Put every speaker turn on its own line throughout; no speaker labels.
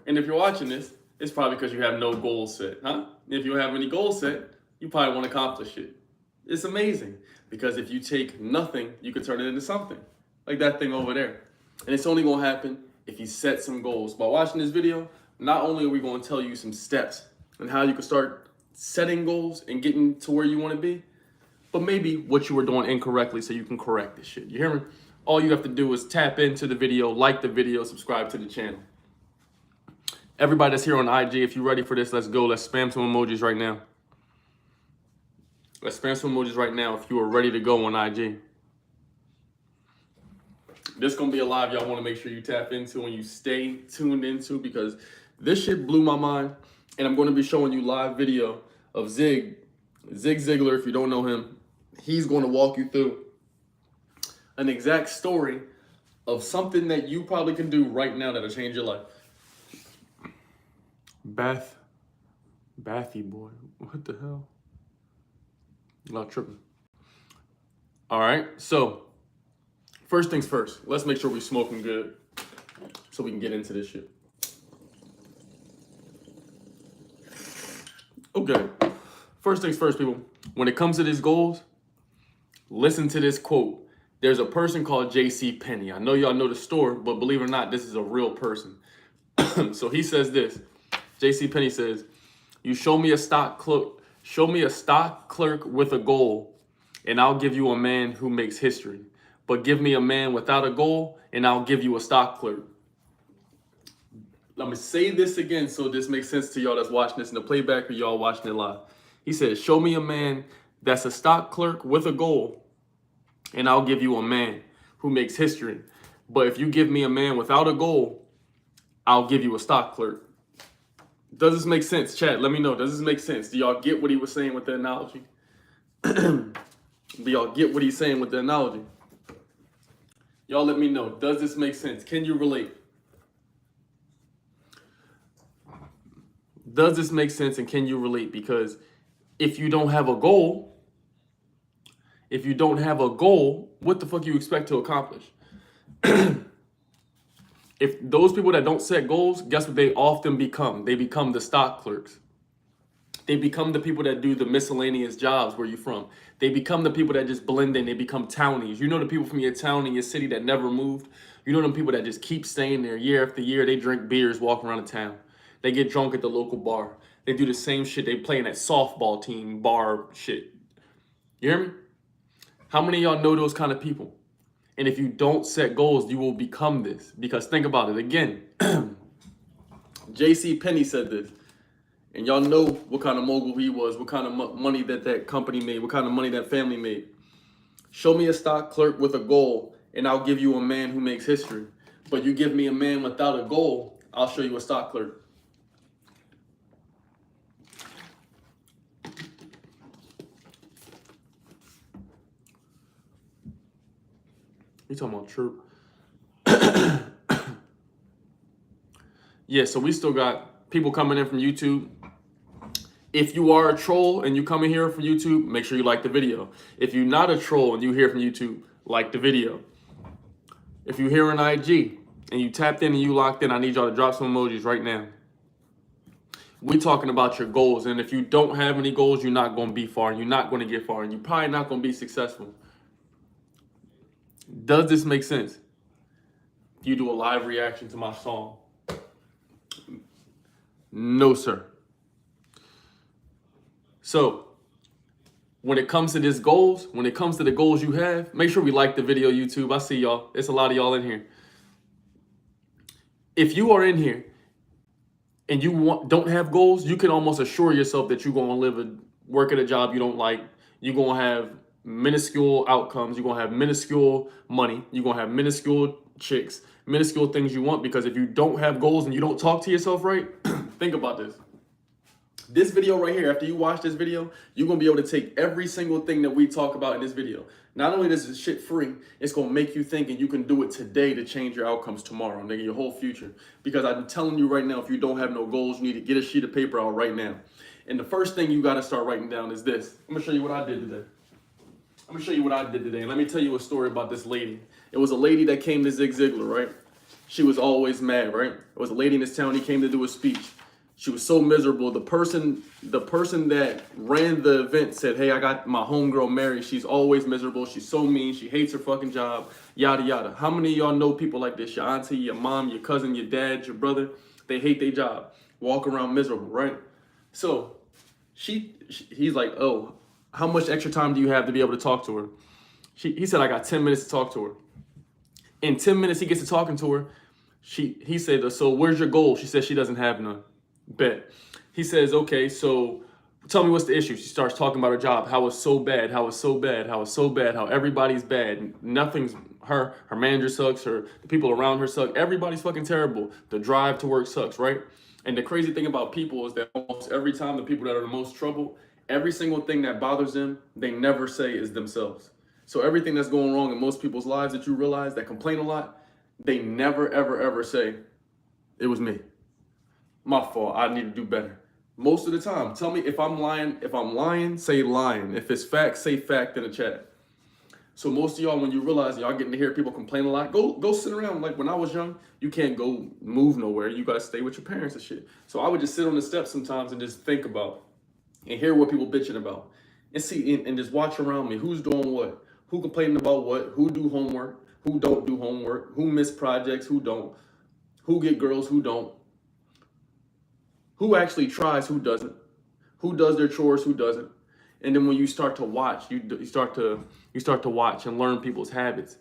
And if you're watching this, it's probably because you have no goals set, huh? If you don't have any goals set, you probably won't accomplish it. It's amazing because if you take nothing, you can turn it into something. Like that thing over there. And it's only gonna happen if you set some goals. By watching this video, not only are we gonna tell you some steps on how you can start setting goals and getting to where you wanna be, but maybe what you were doing incorrectly so you can correct this shit. You hear me? All you have to do is tap into the video, like the video, subscribe to the channel. Everybody that's here on IG, if you're ready for this, let's go. Let's spam some emojis right now. Let's spam some emojis right now if you are ready to go on IG. This is going to be a live y'all want to make sure you tap into and you stay tuned into because this shit blew my mind. And I'm going to be showing you live video of Zig Ziglar. If you don't know him, he's going to walk you through an exact story of something that you probably can do right now that'll change your life. Bathy boy, what the hell? Not tripping. All right, so first things first, let's make sure we're smoking good so we can get into this shit. Okay, first things first, people. When it comes to these goals, listen to this quote. There's a person called Penney. I know y'all know the store, but believe it or not, this is a real person. So he says this. Penney says, "You show me a stock clerk with a goal, and I'll give you a man who makes history. But give me a man without a goal, and I'll give you a stock clerk." Let me say this again so this makes sense to y'all that's watching this in the playback or y'all watching it live. He said, show me a man that's a stock clerk with a goal, and I'll give you a man who makes history. But if you give me a man without a goal, I'll give you a stock clerk. Does this make sense, chat? Let me know. Does this make sense? Do y'all get what he was saying with the analogy? Do y'all get what he's saying with the analogy? Y'all let me know. Does this make sense? Can you relate? Does this make sense and can you relate? Because if you don't have a goal, what the fuck you expect to accomplish? If those people that don't set goals, guess what they often become? They become the stock clerks. They become the people that do the miscellaneous jobs where you're from. They become the people that just blend in. They become townies. You know the people from your town and your city that never moved? You know them people that just keep staying there year after year. They drink beers walking around the town. They get drunk at the local bar. They do the same shit. They play in that softball team bar shit. You hear me? How many of y'all know those kind of people? And if you don't set goals, you will become this. Because think about it again. Penney said this. And y'all know what kind of mogul he was, what kind of money that company made, what kind of money that family made. Show me a stock clerk with a goal, and I'll give you a man who makes history. But you give me a man without a goal, I'll show you a stock clerk. You talking about true? Yeah, so we still got people coming in from YouTube. If you are a troll and you come in here from YouTube, make sure you like the video. If you're not a troll and you hear from YouTube, like the video. If you're here on IG and you tapped in and you locked in, I need y'all to drop some emojis right now. We're talking about your goals. And if you don't have any goals, you're not going to be far. You're not going to get far. And you're probably not going to be successful. Does this make sense? You do a live reaction to my song. No, sir. So, when it comes to this goals, when it comes to the goals you have, make sure we like the video, YouTube. I see y'all. There's a lot of y'all in here. If you are in here and you don't have goals, you can almost assure yourself that you're going to work at a job you don't like. You're going to have minuscule outcomes. You're going to have minuscule money. You're going to have minuscule chicks, minuscule things you want, because if you don't have goals and you don't talk to yourself right, think about this. This video right here, after you watch this video, you're going to be able to take every single thing that we talk about in this video. Not only is this shit free, it's going to make you think, and you can do it today to change your outcomes tomorrow, nigga, your whole future. Because I'm telling you right now, if you don't have no goals, you need to get a sheet of paper out right now. And the first thing you got to start writing down is this. I'm going to show you what I did today. Let me tell you a story about this lady. It was a lady that came to Zig Ziglar, right? She was always mad, right? There was a lady in this town, he came to do a speech. She was so miserable. The person that ran the event said, hey, I got my homegirl married. She's always miserable. She's so mean. She hates her fucking job, yada, yada. How many of y'all know people like this? Your auntie, your mom, your cousin, your dad, your brother, they hate their job. Walk around miserable, right? So he's like, oh, how much extra time do you have to be able to talk to her? He said, I got 10 minutes to talk to her. In 10 minutes, he gets to talking to her. He said, so where's your goal? She says she doesn't have none. Bet. He says, okay, so tell me what's the issue. She starts talking about her job, how it's so bad, how it's so bad, how it's so bad, how everybody's bad. Nothing's her manager sucks, the people around her suck. Everybody's fucking terrible. The drive to work sucks, right? And the crazy thing about people is that almost every time the people that are the most trouble, every single thing that bothers them, they never say is themselves. So everything that's going wrong in most people's lives that you realize that complain a lot, they never, ever, ever say, it was me. My fault. I need to do better. Most of the time. Tell me if I'm lying. If I'm lying, say lying. If it's fact, say fact in the chat. So most of y'all, when you realize y'all getting to hear people complain a lot, go sit around. Like when I was young, you can't go move nowhere. You gotta stay with your parents and shit. So I would just sit on the steps sometimes and just think about and hear what people bitching about. And see and just watch around me. Who's doing what? Who complaining about what? Who do homework? Who don't do homework? Who miss projects? Who don't? Who get girls? Who don't? Who actually tries? Who doesn't? Who does their chores? Who doesn't? And then when you start to watch, you start to watch and learn people's habits.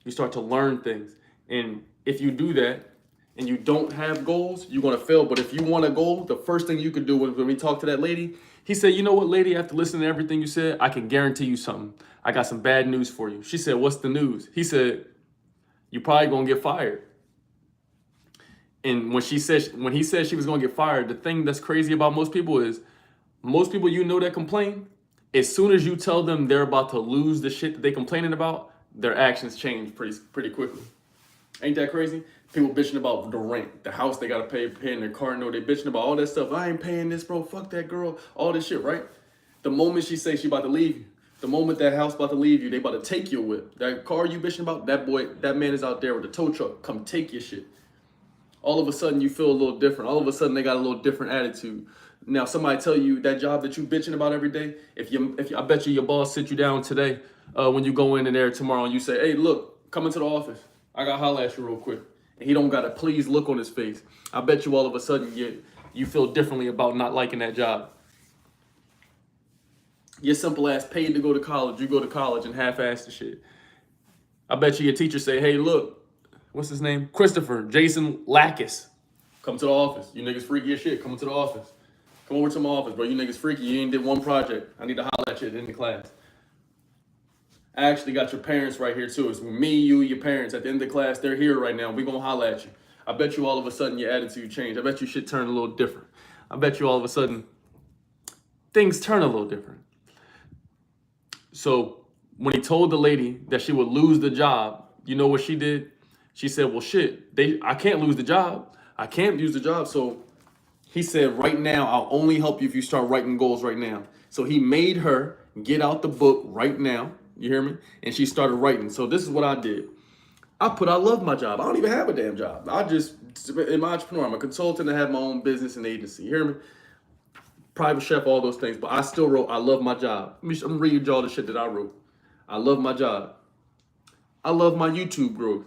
You start to learn things. And if you do that and you don't have goals, you're gonna fail. But if you want a goal, the first thing you could do when we talk to that lady, he said, you know what, lady, after listening to everything you said, I can guarantee you something. I got some bad news for you. She said, what's the news? He said, you're probably gonna get fired. And when he said she was gonna get fired, the thing that's crazy about most people is most people you know that complain, as soon as you tell them they're about to lose the shit that they complaining about, their actions change pretty quickly. Ain't that crazy? People bitching about the rent, the house they gotta pay in their car note. They bitching about all that stuff. I ain't paying this, bro. Fuck that girl. All this shit, right? The moment she say she about to leave you, the moment that house about to leave you, they about to take your whip. That car you bitching about, that man is out there with a tow truck. Come take your shit. All of a sudden you feel a little different. All of a sudden they got a little different attitude. Now somebody tell you that job that you bitching about every day, if I bet you your boss sit you down today when you go in there tomorrow and you say, hey, look, come into the office. I got to holler at you real quick. And he don't got a please look on his face. I bet you all of a sudden you feel differently about not liking that job. Your simple ass paid to go to college. You go to college and half-ass the shit. I bet you your teacher say, hey, look, what's his name? Christopher, Jason Lackus. Come to the office. You niggas freaky as shit. Come to the office. Come over to my office, bro. You niggas freaky. You ain't did one project. I need to holler at you at the end of class. I actually got your parents right here too. It's me, you, your parents at the end of the class. They're here right now. We gonna holler at you. I bet you all of a sudden your attitude changed. I bet you shit turned a little different. I bet you all of a sudden things turn a little different. So when he told the lady that she would lose the job, you know what she did? She said, well, shit, I can't lose the job. I can't lose the job. So he said, right now, I'll only help you if you start writing goals right now. So he made her get out the book right now. You hear me? And she started writing. So this is what I did. I love my job. I don't even have a damn job. I'm an entrepreneur. I'm a consultant. I have my own business and agency. You hear me? Private chef, all those things. But I still wrote, I love my job. I'm gonna read y'all the shit that I wrote. I love my job. I love my YouTube growth.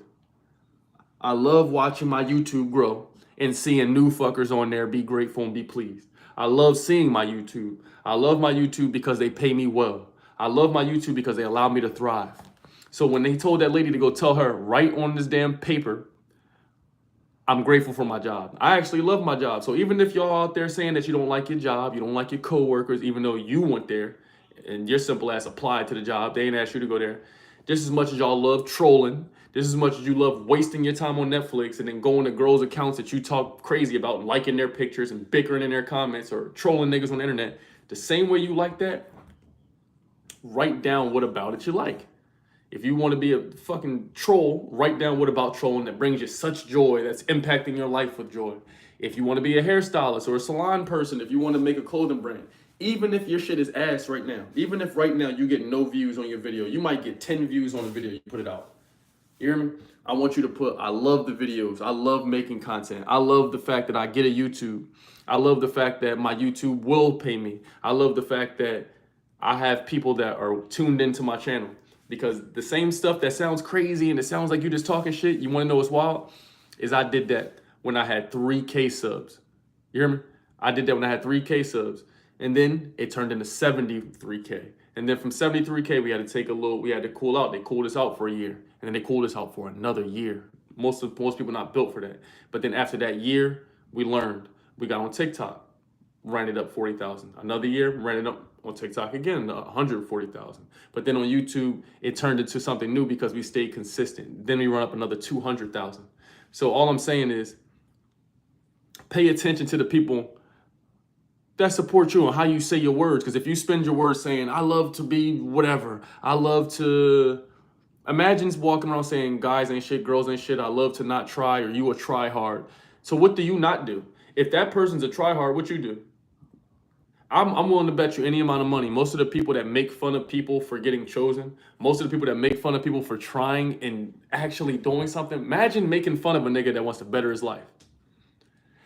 I love watching my YouTube grow and seeing new fuckers on there be grateful and be pleased. I love seeing my YouTube. I love my YouTube because they pay me well. I love my YouTube because they allow me to thrive. So when they told that lady to go tell her, write on this damn paper, I'm grateful for my job. I actually love my job. So even if y'all out there saying that you don't like your job, you don't like your coworkers, even though you went there and your simple ass applied to the job, they ain't asked you to go there. Just as much as y'all love trolling, just as much as you love wasting your time on Netflix and then going to girls' accounts that you talk crazy about and liking their pictures and bickering in their comments or trolling niggas on the internet, the same way you like that, write down what about it you like. If you want to be a fucking troll, write down what about trolling that brings you such joy, that's impacting your life with joy. If you want to be a hairstylist or a salon person, if you want to make a clothing brand, even if your shit is ass right now, even if right now you get no views on your video, you might get 10 views on a video, you put it out. You hear me? I want you to put, I love the videos. I love making content. I love the fact that I get a YouTube. I love the fact that my YouTube will pay me. I love the fact that I have people that are tuned into my channel, because the same stuff that sounds crazy and it sounds like you just talking shit, you want to know what's wild? Is I did that when I had 3K subs. You hear me? I did that when I had 3K subs. And then it turned into 73K. And then from 73K, we had to cool out. They cooled us out for a year. And then they cooled us out for another year. Most people not built for that. But then after that year, we learned. We got on TikTok, ran it up 40,000. Another year, ran it up on TikTok again, 140,000. But then on YouTube, it turned into something new because we stayed consistent. Then we run up another 200,000. So all I'm saying is, pay attention to the people that support you and how you say your words. Because if you spend your words saying, I love to be whatever, I love to, imagine walking around saying guys ain't shit, girls ain't shit, I love to not try, or you a try hard. So what do you not do? If that person's a try hard, what you do? I'm willing to bet you any amount of money. Most of the people that make fun of people for getting chosen, most of the people that make fun of people for trying and actually doing something, imagine making fun of a nigga that wants to better his life.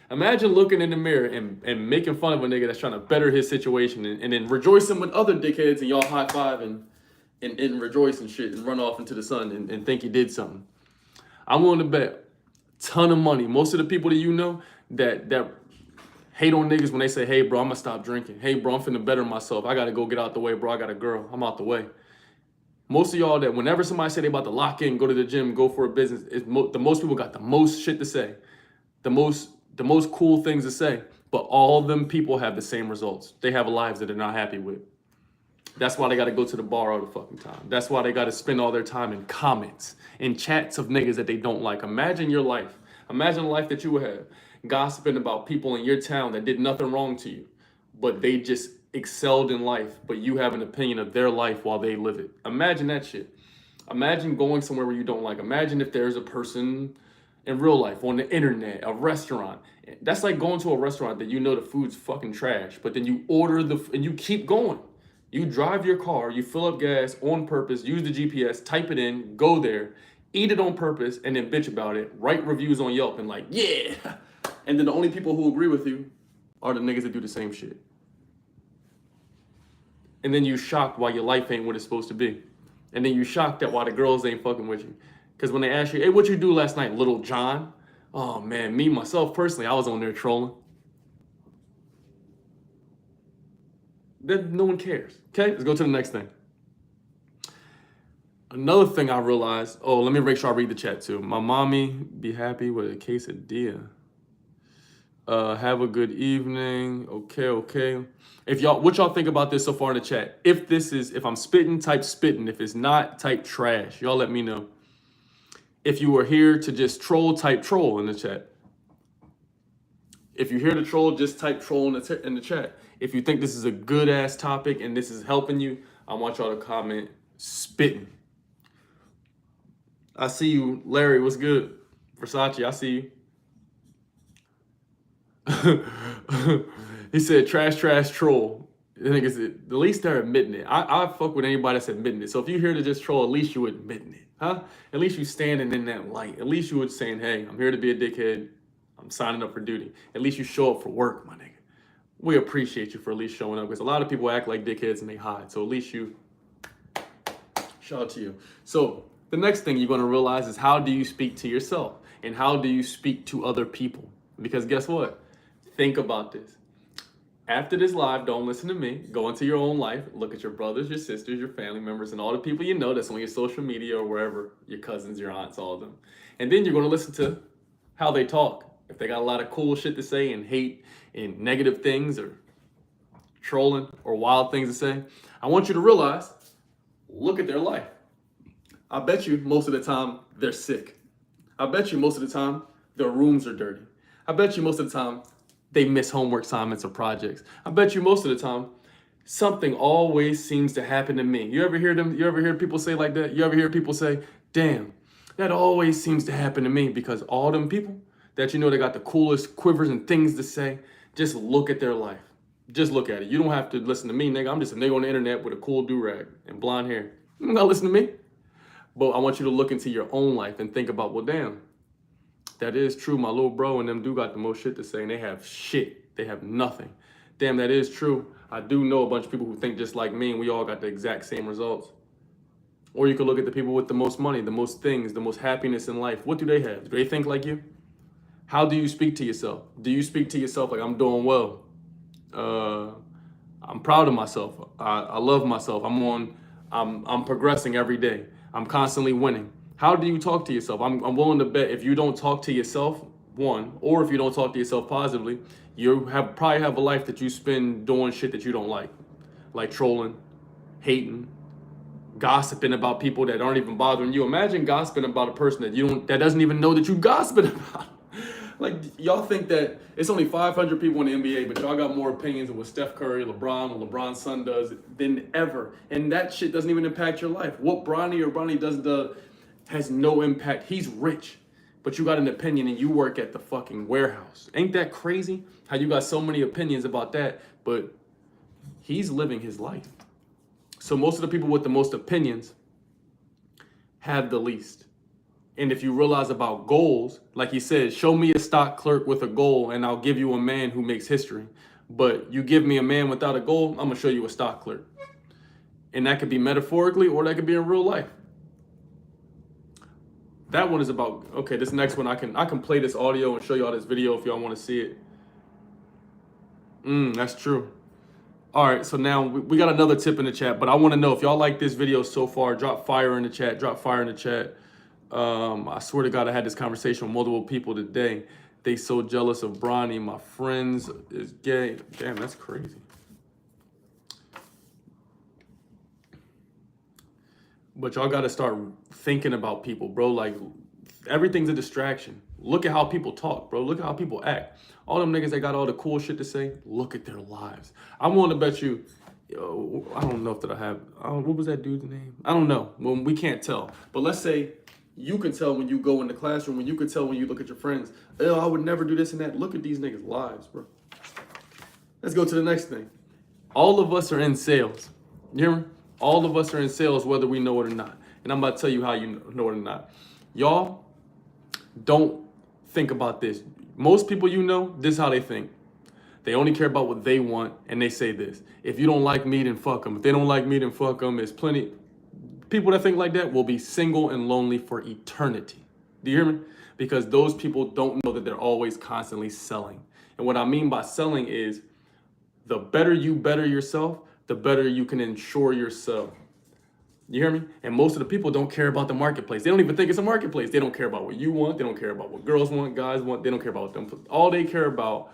Imagine looking in the mirror and making fun of a nigga that's trying to better his situation, and then rejoicing with other dickheads and y'all high five and rejoice and shit and run off into the sun and think you did something. I'm willing to bet a ton of money. Most of the people that you know that hate on niggas when they say, hey bro, I'm gonna stop drinking. Hey bro, I'm finna better myself. I gotta go get out the way, bro. I got a girl. I'm out the way. Most of y'all that whenever somebody say they about to lock in, go to the gym, go for a business, the most people got the most shit to say. The most cool things to say, but all of them people have the same results. They have lives that they're not happy with. That's why they got to go to the bar all the fucking time. That's why they got to spend all their time in comments, in chats of niggas that they don't like. Imagine your life. Imagine the life that you would have, gossiping about people in your town that did nothing wrong to you, but they just excelled in life, but you have an opinion of their life while they live it. Imagine that shit. Imagine going somewhere where you don't like. Imagine if there's a person in real life, on the internet, a restaurant. That's like going to a restaurant that you know the food's fucking trash, but then you order and you keep going. You drive your car, you fill up gas on purpose, use the GPS, type it in, go there, eat it on purpose, and then bitch about it, write reviews on Yelp and like, yeah. And then the only people who agree with you are the niggas that do the same shit. And then you shocked why your life ain't what it's supposed to be. And then you shocked at why the girls ain't fucking with you. Because when they ask you, hey, what you do last night, Little John? Oh man, me, myself, personally, I was on there trolling. Then no one cares. Okay, let's go to the next thing. Another thing I realized, let me make sure I read the chat too. My mommy be happy with a quesadilla. Have a good evening. Okay. What y'all think about this so far in the chat? If I'm spitting, type spitting. If it's not, type trash. Y'all let me know. If you are here to just troll, type troll in the chat. If you're here to troll, just type troll in the chat. If you think this is a good ass topic and this is helping you, I want y'all to comment spitting. I see you, Larry. What's good? Versace, I see you. He said trash, troll. I think it's at least they're admitting it. I fuck with anybody that's admitting it. So if you're here to just troll, at least you admitting it, huh? At least you standing in that light. At least you would saying, hey, I'm here to be a dickhead. I'm signing up for duty. At least you show up for work, my nigga. We appreciate you for at least showing up, because a lot of people act like dickheads and they hide. So at least you, shout out to you. So the next thing you're going to realize is, how do you speak to yourself and how do you speak to other people? Because guess what? Think about this. After this live, don't listen to me. Go into your own life. Look at your brothers, your sisters, your family members, and all the people you know that's on your social media or wherever, your cousins, your aunts, all of them. And then you're going to listen to how they talk. If they got a lot of cool shit to say and hate and negative things or trolling or wild things to say, I want you to realize, look at their life. I bet you most of the time they're sick. I bet you most of the time their rooms are dirty. I bet you most of the time they miss homework assignments or projects. I bet you most of the time something always seems to happen to me. You ever hear people say like that? You ever hear people say, damn, that always seems to happen to me? Because all them people that you know they got the coolest quivers and things to say, just look at their life. Just look at it. You don't have to listen to me, nigga. I'm just a nigga on the internet with a cool do-rag and blonde hair. You don't gotta listen to me. But I want you to look into your own life and think about, well, damn, that is true. My little bro and them do got the most shit to say, and they have shit. They have nothing. Damn, that is true. I do know a bunch of people who think just like me, and we all got the exact same results. Or you could look at the people with the most money, the most things, the most happiness in life. What do they have? Do they think like you? How do you speak to yourself? Do you speak to yourself like, I'm doing well? I'm proud of myself. I love myself. I'm progressing every day. I'm constantly winning. How do you talk to yourself? I'm willing to bet if you don't talk to yourself, one, or if you don't talk to yourself positively, you probably have a life that you spend doing shit that you don't like trolling, hating, gossiping about people that aren't even bothering you. Imagine gossiping about a person that doesn't even know that you gossiping about. Like, y'all think that it's only 500 people in the NBA, but y'all got more opinions of what Steph Curry, LeBron, or LeBron's son does than ever. And that shit doesn't even impact your life. What Bronny does has no impact. He's rich, but you got an opinion and you work at the fucking warehouse. Ain't that crazy? How you got so many opinions about that, but he's living his life. So most of the people with the most opinions have the least. And if you realize about goals, like he said, show me a stock clerk with a goal and I'll give you a man who makes history. But you give me a man without a goal, I'm gonna show you a stock clerk. And that could be metaphorically or that could be in real life. That one is about, okay, this next one, I can play this audio and show y'all this video if y'all wanna see it. That's true. All right, so now we got another tip in the chat, but I wanna know if y'all like this video so far, drop fire in the chat, drop fire in the chat. I swear to God, I had this conversation with multiple people today. They so jealous of Bronny. My friends is gay. Damn, that's crazy. But y'all got to start thinking about people, bro. Like, everything's a distraction. Look at how people talk, bro. Look at how people act. All them niggas that got all the cool shit to say, look at their lives. I'm willing to bet you, I don't know if that I have, what was that dude's name? I don't know. Well, we can't tell. But let's say you can tell when you go in the classroom, and you can tell when you look at your friends, oh, I would never do this and that. Look at these niggas' lives, bro. Let's go to the next thing. All of us are in sales. You hear me? All of us are in sales, whether we know it or not. And I'm about to tell you how you know it or not. Y'all don't think about this. Most people you know, this is how they think. They only care about what they want, and they say this. If you don't like me, then fuck them. If they don't like me, then fuck them. There's plenty. People that think like that will be single and lonely for eternity. Do you hear me? Because those people don't know that they're always constantly selling. And what I mean by selling is the better you better yourself, the better you can insure yourself. You hear me? And most of the people don't care about the marketplace. They don't even think it's a marketplace. They don't care about what you want. They don't care about what girls want, guys want. They don't care about them. All they care about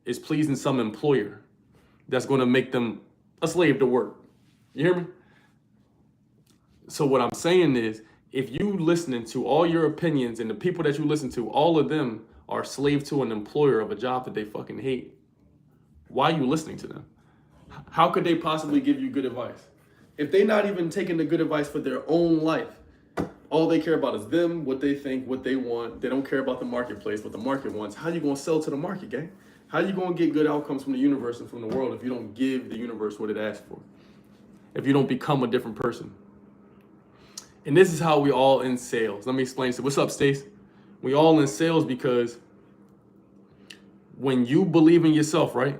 is pleasing some employer that's going to make them a slave to work. You hear me? So what I'm saying is, if you listening to all your opinions and the people that you listen to, all of them are slave to an employer of a job that they fucking hate, why are you listening to them? How could they possibly give you good advice? If they're not even taking the good advice for their own life, all they care about is them, what they think, what they want. They don't care about the marketplace, what the market wants. How you gonna sell to the market, gang? How you gonna get good outcomes from the universe and from the world if you don't give the universe what it asks for? If you don't become a different person? And this is how we all in sales. Let me explain. So what's up, Stace? We all in sales because when you believe in yourself, right?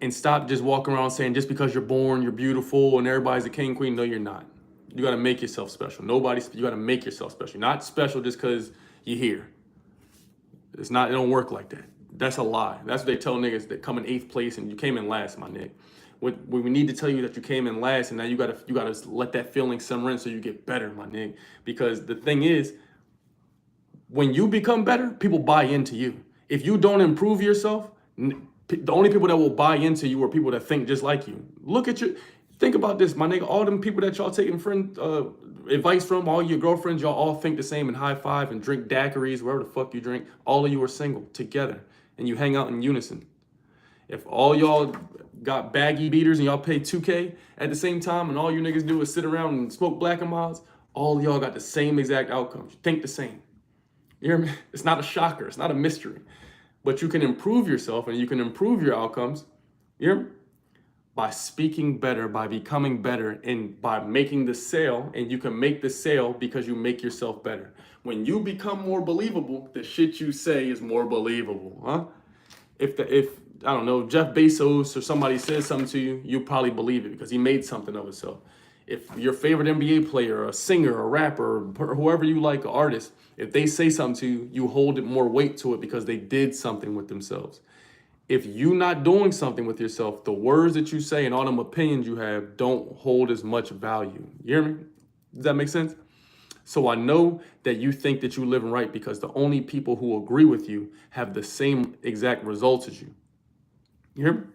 And stop just walking around saying just because you're born, you're beautiful, and everybody's a king, queen. No, you're not. You got to make yourself special. You got to make yourself special. You're not special just because you're here. It don't work like that. That's a lie. That's what they tell niggas that come in 8th place and you came in last, my nigga. We need to tell you that you came in last, and now you gotta let that feeling simmer in so you get better, my nigga. Because the thing is, when you become better, people buy into you. If you don't improve yourself, the only people that will buy into you are people that think just like you. Think about this, my nigga. All them people that y'all taking advice from, all your girlfriends, y'all all think the same and high five and drink daiquiris, wherever the fuck you drink. All of you are single together and you hang out in unison. If all y'all got baggy beaters and y'all pay 2K at the same time and all you niggas do is sit around and smoke Black and Milds, all y'all got the same exact outcomes. You think the same. You hear me? It's not a shocker. It's not a mystery. But you can improve yourself and you can improve your outcomes. You hear me? by speaking better, by becoming better, and by making the sale. And you can make the sale because you make yourself better. When you become more believable, the shit you say is more believable, huh? If I don't know, Jeff Bezos or somebody says something to you, you probably believe it because he made something of himself. If your favorite NBA player, a singer, a rapper, or whoever you like, an artist, if they say something to you, you hold it more weight to it because they did something with themselves. If you not doing something with yourself, the words that you say and all them opinions you have don't hold as much value. You hear me? Does that make sense? So I know that you think that you're living right because the only people who agree with you have the same exact results as you. You hear me?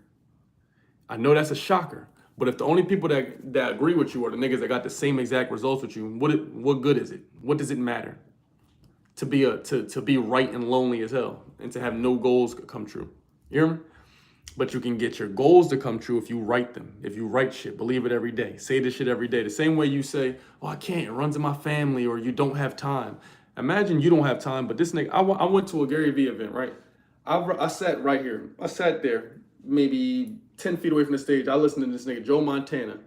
I know that's a shocker. But if the only people that agree with you are the niggas that got the same exact results with you, what good is it? What does it matter? To be right and lonely as hell and to have no goals come true. You hear me? But you can get your goals to come true if you write them. If you write shit, believe it every day. Say this shit every day. The same way you say, oh, I can't, it runs in my family, or you don't have time. Imagine you don't have time, but this nigga, I went to a Gary Vee event, right? I sat right here. I sat there maybe 10 feet away from the stage. I listened to this nigga, Joe Montana,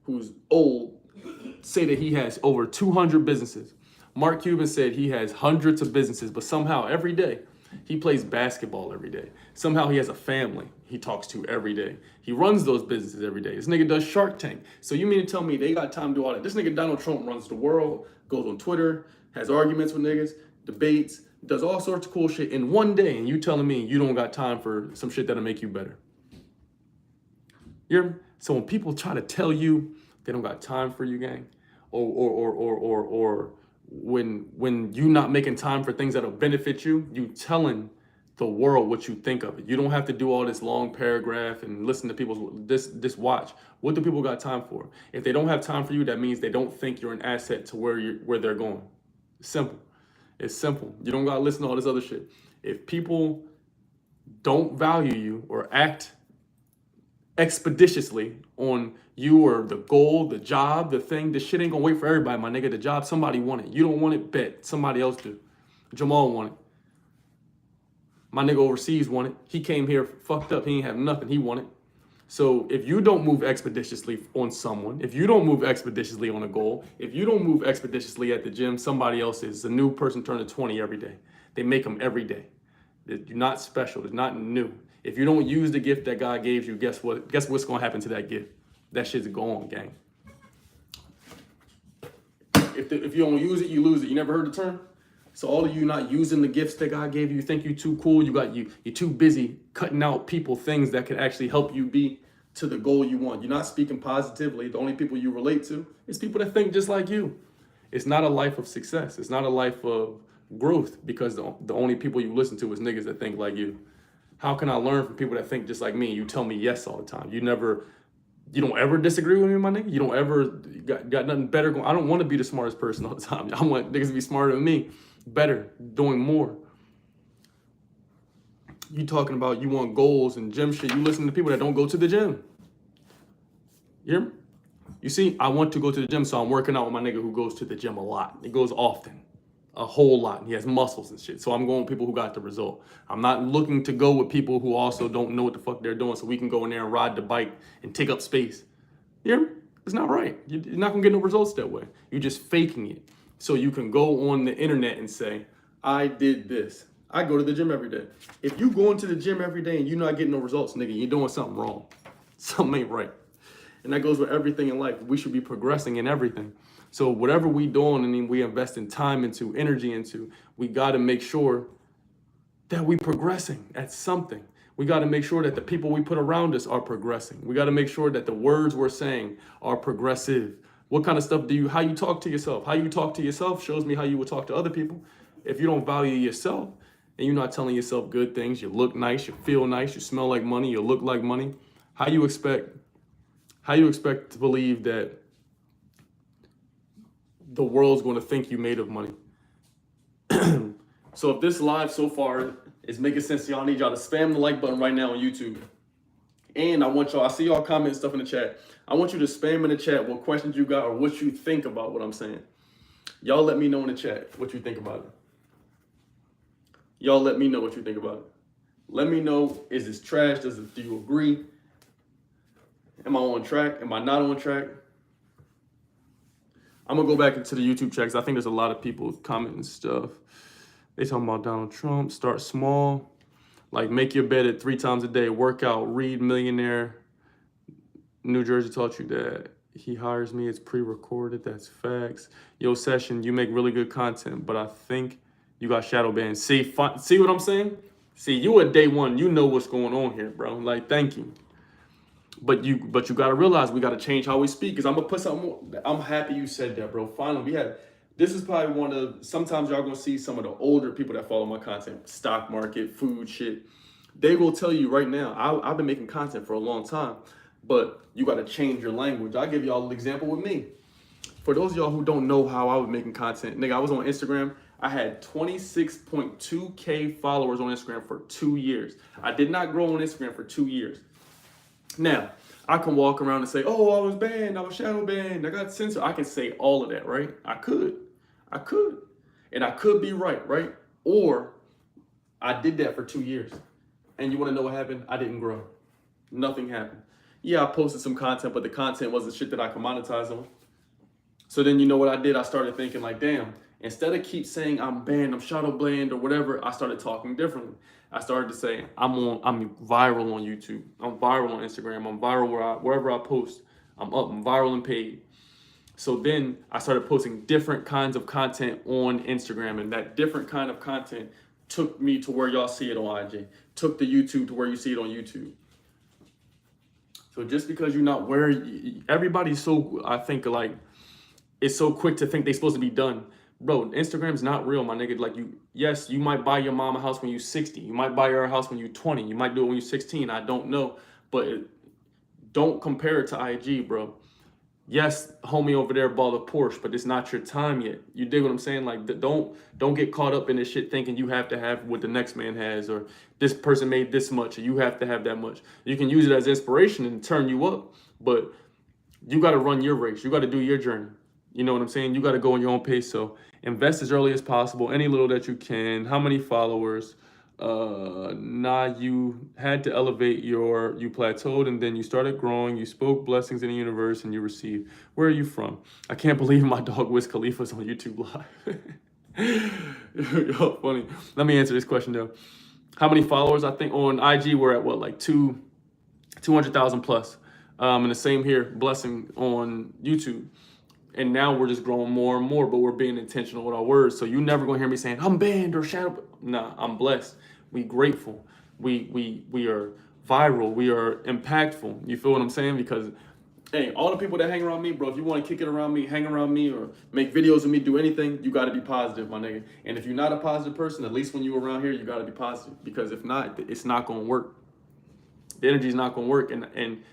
who's old, say that he has over 200 businesses. Mark Cuban said he has hundreds of businesses, but somehow every day, he plays basketball every day. Somehow he has a family he talks to every day. He runs those businesses every day. This nigga does Shark Tank. So you mean to tell me they got time to do all that? This nigga Donald Trump runs the world, goes on Twitter, has arguments with niggas, debates, does all sorts of cool shit in one day, and you telling me you don't got time for some shit that'll make you better. So when people try to tell you they don't got time for you, gang, or when you not making time for things that'll benefit you, you telling the world what you think of it. You don't have to do all this long paragraph and listen to people's this watch. What do people got time for? If they don't have time for you, that means they don't think you're an asset to where they're going. It's simple. It's simple. You don't gotta listen to all this other shit. If people don't value you or act expeditiously on you or the goal, the job, the thing, the shit ain't gonna wait for everybody, my nigga. The job, somebody want it. You don't want it, bet. Somebody else do. Jamal want it. My nigga overseas want it. He came here fucked up. He ain't have nothing. He want it. So if you don't move expeditiously on someone, if you don't move expeditiously on a goal, if you don't move expeditiously at the gym, somebody else is. A new person turning 20 every day. They make them every day. You're not special. It's not new. If you don't use the gift that God gave you, guess what? Guess what's gonna happen to that gift? That shit's gone, gang. If you don't use it, you lose it. You never heard the term? So all of you not using the gifts that God gave you, you think you too cool, you're too busy cutting out people, things that could actually help you be to the goal you want. You're not speaking positively. The only people you relate to is people that think just like you. It's not a life of success. It's not a life of growth because the only people you listen to is niggas that think like you. How can I learn from people that think just like me? You tell me yes all the time. You don't ever disagree with me, my nigga. You don't ever got nothing better going. I don't want to be the smartest person all the time. I want niggas to be smarter than me, better, doing more. You talking about you want goals and gym shit. You listen to people that don't go to the gym. You hear me? You see, I want to go to the gym, so I'm working out with my nigga who goes to the gym a lot. He goes often. A whole lot, and he has muscles and shit. So I'm going with people who got the result. I'm not looking to go with people who also don't know what the fuck they're doing so we can go in there and ride the bike and take up space. You hear me? It's not right. You're not gonna get no results that way. You're just faking it. So you can go on the internet and say, I did this. I go to the gym every day. If you going to the gym every day and you're not getting no results, nigga, you're doing something wrong. Something ain't right. And that goes with everything in life. We should be progressing in everything. So whatever we doing and we invest in time into, energy into, we got to make sure that we progressing at something. We got to make sure that the people we put around us are progressing. We got to make sure that the words we're saying are progressive. What kind of stuff how you talk to yourself? How you talk to yourself shows me how you would talk to other people. If you don't value yourself and you're not telling yourself good things, you look nice, you feel nice, you smell like money, you look like money, how you expect to believe that the world's going to think you made of money? So if this live so far is making sense to y'all, I need y'all to spam the like button right now on YouTube. And I see y'all comment stuff in the chat. I want you to spam in the chat what questions you got or what you think about what I'm saying. Y'all let me know in the chat what you think about it. Y'all let me know what you think about it. Let me know, is this trash? Do you agree? Am I on track? Am I not on track? I'm gonna go back into the YouTube checks. I think there's a lot of people commenting stuff. They talking about Donald Trump. Start small, like make your bed at 3 times a day. Work out. Read. Millionaire. New Jersey taught you that. He hires me. It's pre-recorded. That's facts. Yo, Session, you make really good content, but I think you got shadow banned. See what I'm saying? See, you at day one. You know what's going on here, bro. Like, thank you. But you gotta realize we gotta change how we speak. Cause I'm gonna put something more. I'm happy you said that, bro. Finally, we had. This is probably one of. Sometimes y'all gonna see some of the older people that follow my content, stock market, food shit. They will tell you right now. I've been making content for a long time, but you gotta change your language. I'll give y'all an example with me. For those of y'all who don't know how I was making content, nigga, I was on Instagram. I had 26.2K followers on Instagram for 2 years. I did not grow on Instagram for 2 years. Now, I can walk around and say, oh, I was banned, I was shadow banned, I got censored. I can say all of that, right? I could. And I could be right? Or I did that for 2 years. And you want to know what happened? I didn't grow. Nothing happened. Yeah, I posted some content, but the content wasn't shit that I could monetize on. So then you know what I did? I started thinking like, damn, instead of keep saying I'm banned, I'm shadow banned or whatever, I started talking differently. I started to say I'm viral on YouTube. I'm viral on Instagram. I'm viral wherever I post. I'm up. I'm viral and paid. So then I started posting different kinds of content on Instagram, and that different kind of content took me to where y'all see it on IG. Took the YouTube to where you see it on YouTube. So just because you're not where everybody's so, I think like it's so quick to think they're supposed to be done. Bro, Instagram's not real, my nigga. Like yes, you might buy your mom a house when you're 60. You might buy her a house when you're 20. You might do it when you're 16. I don't know. But don't compare it to IG, bro. Yes, homie over there bought a Porsche, but it's not your time yet. You dig what I'm saying? Like, don't get caught up in this shit thinking you have to have what the next man has, or this person made this much, or you have to have that much. You can use it as inspiration and turn you up, but you got to run your race. You got to do your journey. You know what I'm saying? You got to go on your own pace. So invest as early as possible, any little that you can. How many followers? You had to elevate you plateaued and then you started growing. You spoke blessings in the universe and you received. Where are you from? I can't believe my dog Wiz Khalifa's on YouTube Live. Yo, funny. Let me answer this question though. How many followers? I think on IG we're at what, like 200,000 plus. And the same here, blessing on YouTube. And now we're just growing more and more, but we're being intentional with our words. So you never gonna hear me saying, I'm banned or shadow. Nah, I'm blessed. We grateful. We are viral. We are impactful. You feel what I'm saying? Because, hey, all the people that hang around me, bro, if you want to kick it around me, hang around me, or make videos with me, do anything, you got to be positive, my nigga. And if you're not a positive person, at least when you're around here, you got to be positive. Because if not, it's not gonna work. The energy's not gonna work. And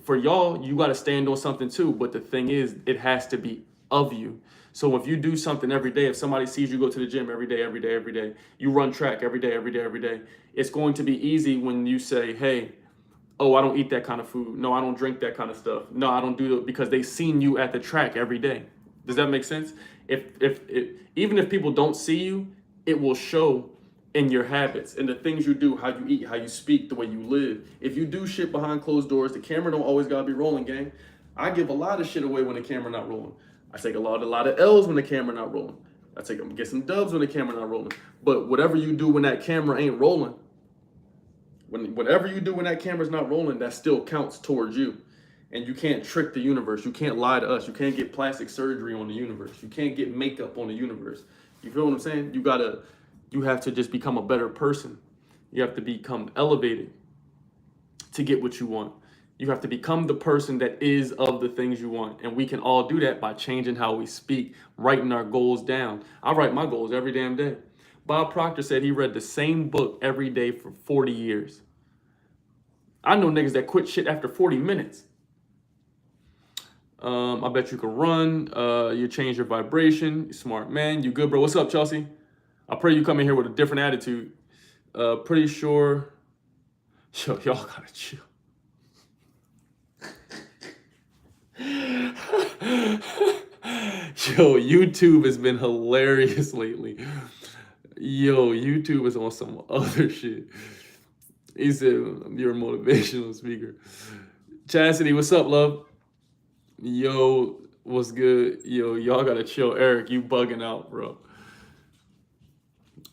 for y'all, you got to stand on something too. But the thing is, it has to be of you. So if you do something every day, if somebody sees you go to the gym every day, you run track every day, it's going to be easy when you say, hey, oh, I don't eat that kind of food. No, I don't drink that kind of stuff. No, I don't do it, because they've seen you at the track every day. Does that make sense? If even if people don't see you, it will show in your habits and the things you do, how you eat, how you speak, the way you live. If you do shit behind closed doors, the camera don't always gotta be rolling, gang. I give a lot of shit away when the camera not rolling. I take a lot of L's when the camera not rolling. Get some dubs when the camera not rolling. But whatever you do when that camera ain't rolling, whatever you do when that camera's not rolling, that still counts towards you. And you can't trick the universe. You can't lie to us. You can't get plastic surgery on the universe. You can't get makeup on the universe. You feel what I'm saying? You have to just become a better person. You have to become elevated to get what you want. You have to become the person that is of the things you want. And we can all do that by changing how we speak, writing our goals down. I write my goals every damn day. Bob Proctor said he read the same book every day for 40 years. I know niggas that quit shit after 40 minutes. I bet you can run. You change your vibration. You smart man. You good, bro. What's up, Chelsea? I pray you come in here with a different attitude. Pretty sure. Yo, y'all gotta chill. Yo, YouTube has been hilarious lately. Yo, YouTube is on some other shit. He said, you're a motivational speaker. Chastity, what's up, love? Yo, what's good? Yo, y'all gotta chill. Eric, you bugging out, bro.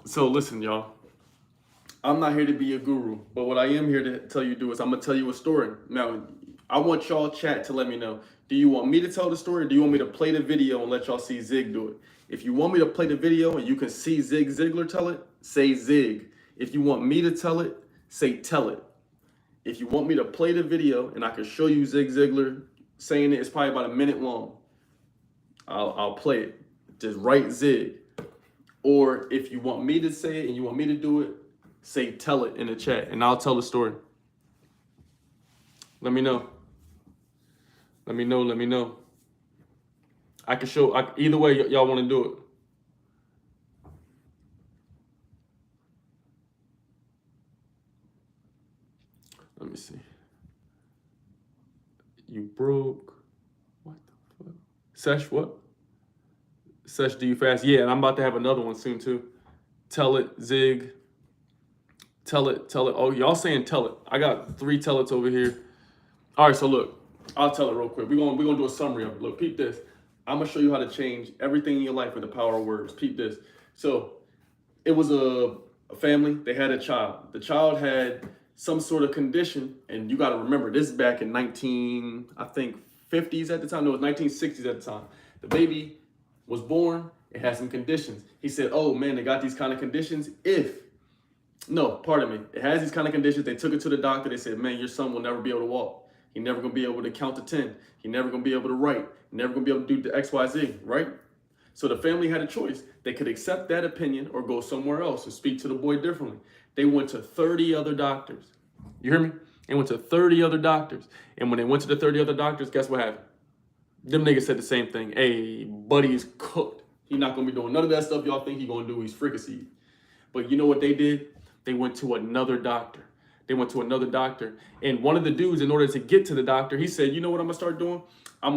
So listen, y'all. I'm not here to be a guru, but what I am here to tell you to do is I'm gonna tell you a story. Now, I want y'all chat to let me know. Do you want me to tell the story or do you want me to play the video and let y'all see Zig do it? If you want me to play the video and you can see Zig Ziglar tell it, say Zig. If you want me to tell it, say tell it. If you want me to play the video and I can show you Zig Ziglar saying it, it's probably about a minute long. I'll play it. Just write Zig. Or if you want me to say it and you want me to do it, say tell it in the chat and I'll tell the story. Let me know. Let me know. Let me know. I can show, either way y'all want to do it. Let me see. You broke. What the fuck? Sesh, what? Sesh, do you fast? Yeah, and I'm about to have another one soon too. Tell it, Zig. Tell it, tell it. Oh, y'all saying tell it. I got 3 tell it's over here. All right, so look, I'll tell it real quick. We're gonna do a summary of it. Look, peep this. I'm gonna show you how to change everything in your life with the power of words. Peep this. So it was a family, they had a child. The child had some sort of condition, and you gotta remember, this is back in 50s at the time. No, it was 1960s at the time. The baby was born, it had some conditions. He said, oh man, they got these kind of conditions. It has these kind of conditions. They took it to the doctor. They said, man, your son will never be able to walk. He's never gonna be able to count to 10. He's never gonna be able to write. He's never gonna be able to do the XYZ, right? So the family had a choice. They could accept that opinion or go somewhere else and speak to the boy differently. They went to 30 other doctors. You hear me? They went to 30 other doctors. And when they went to the 30 other doctors, guess what happened? Them niggas said the same thing. Hey, buddy's cooked. He's not gonna be doing none of that stuff y'all think he's gonna do. He's fricasseed. But you know what they did? They went to another doctor. And one of the dudes, in order to get to the doctor, he said, you know what I'm gonna start doing? I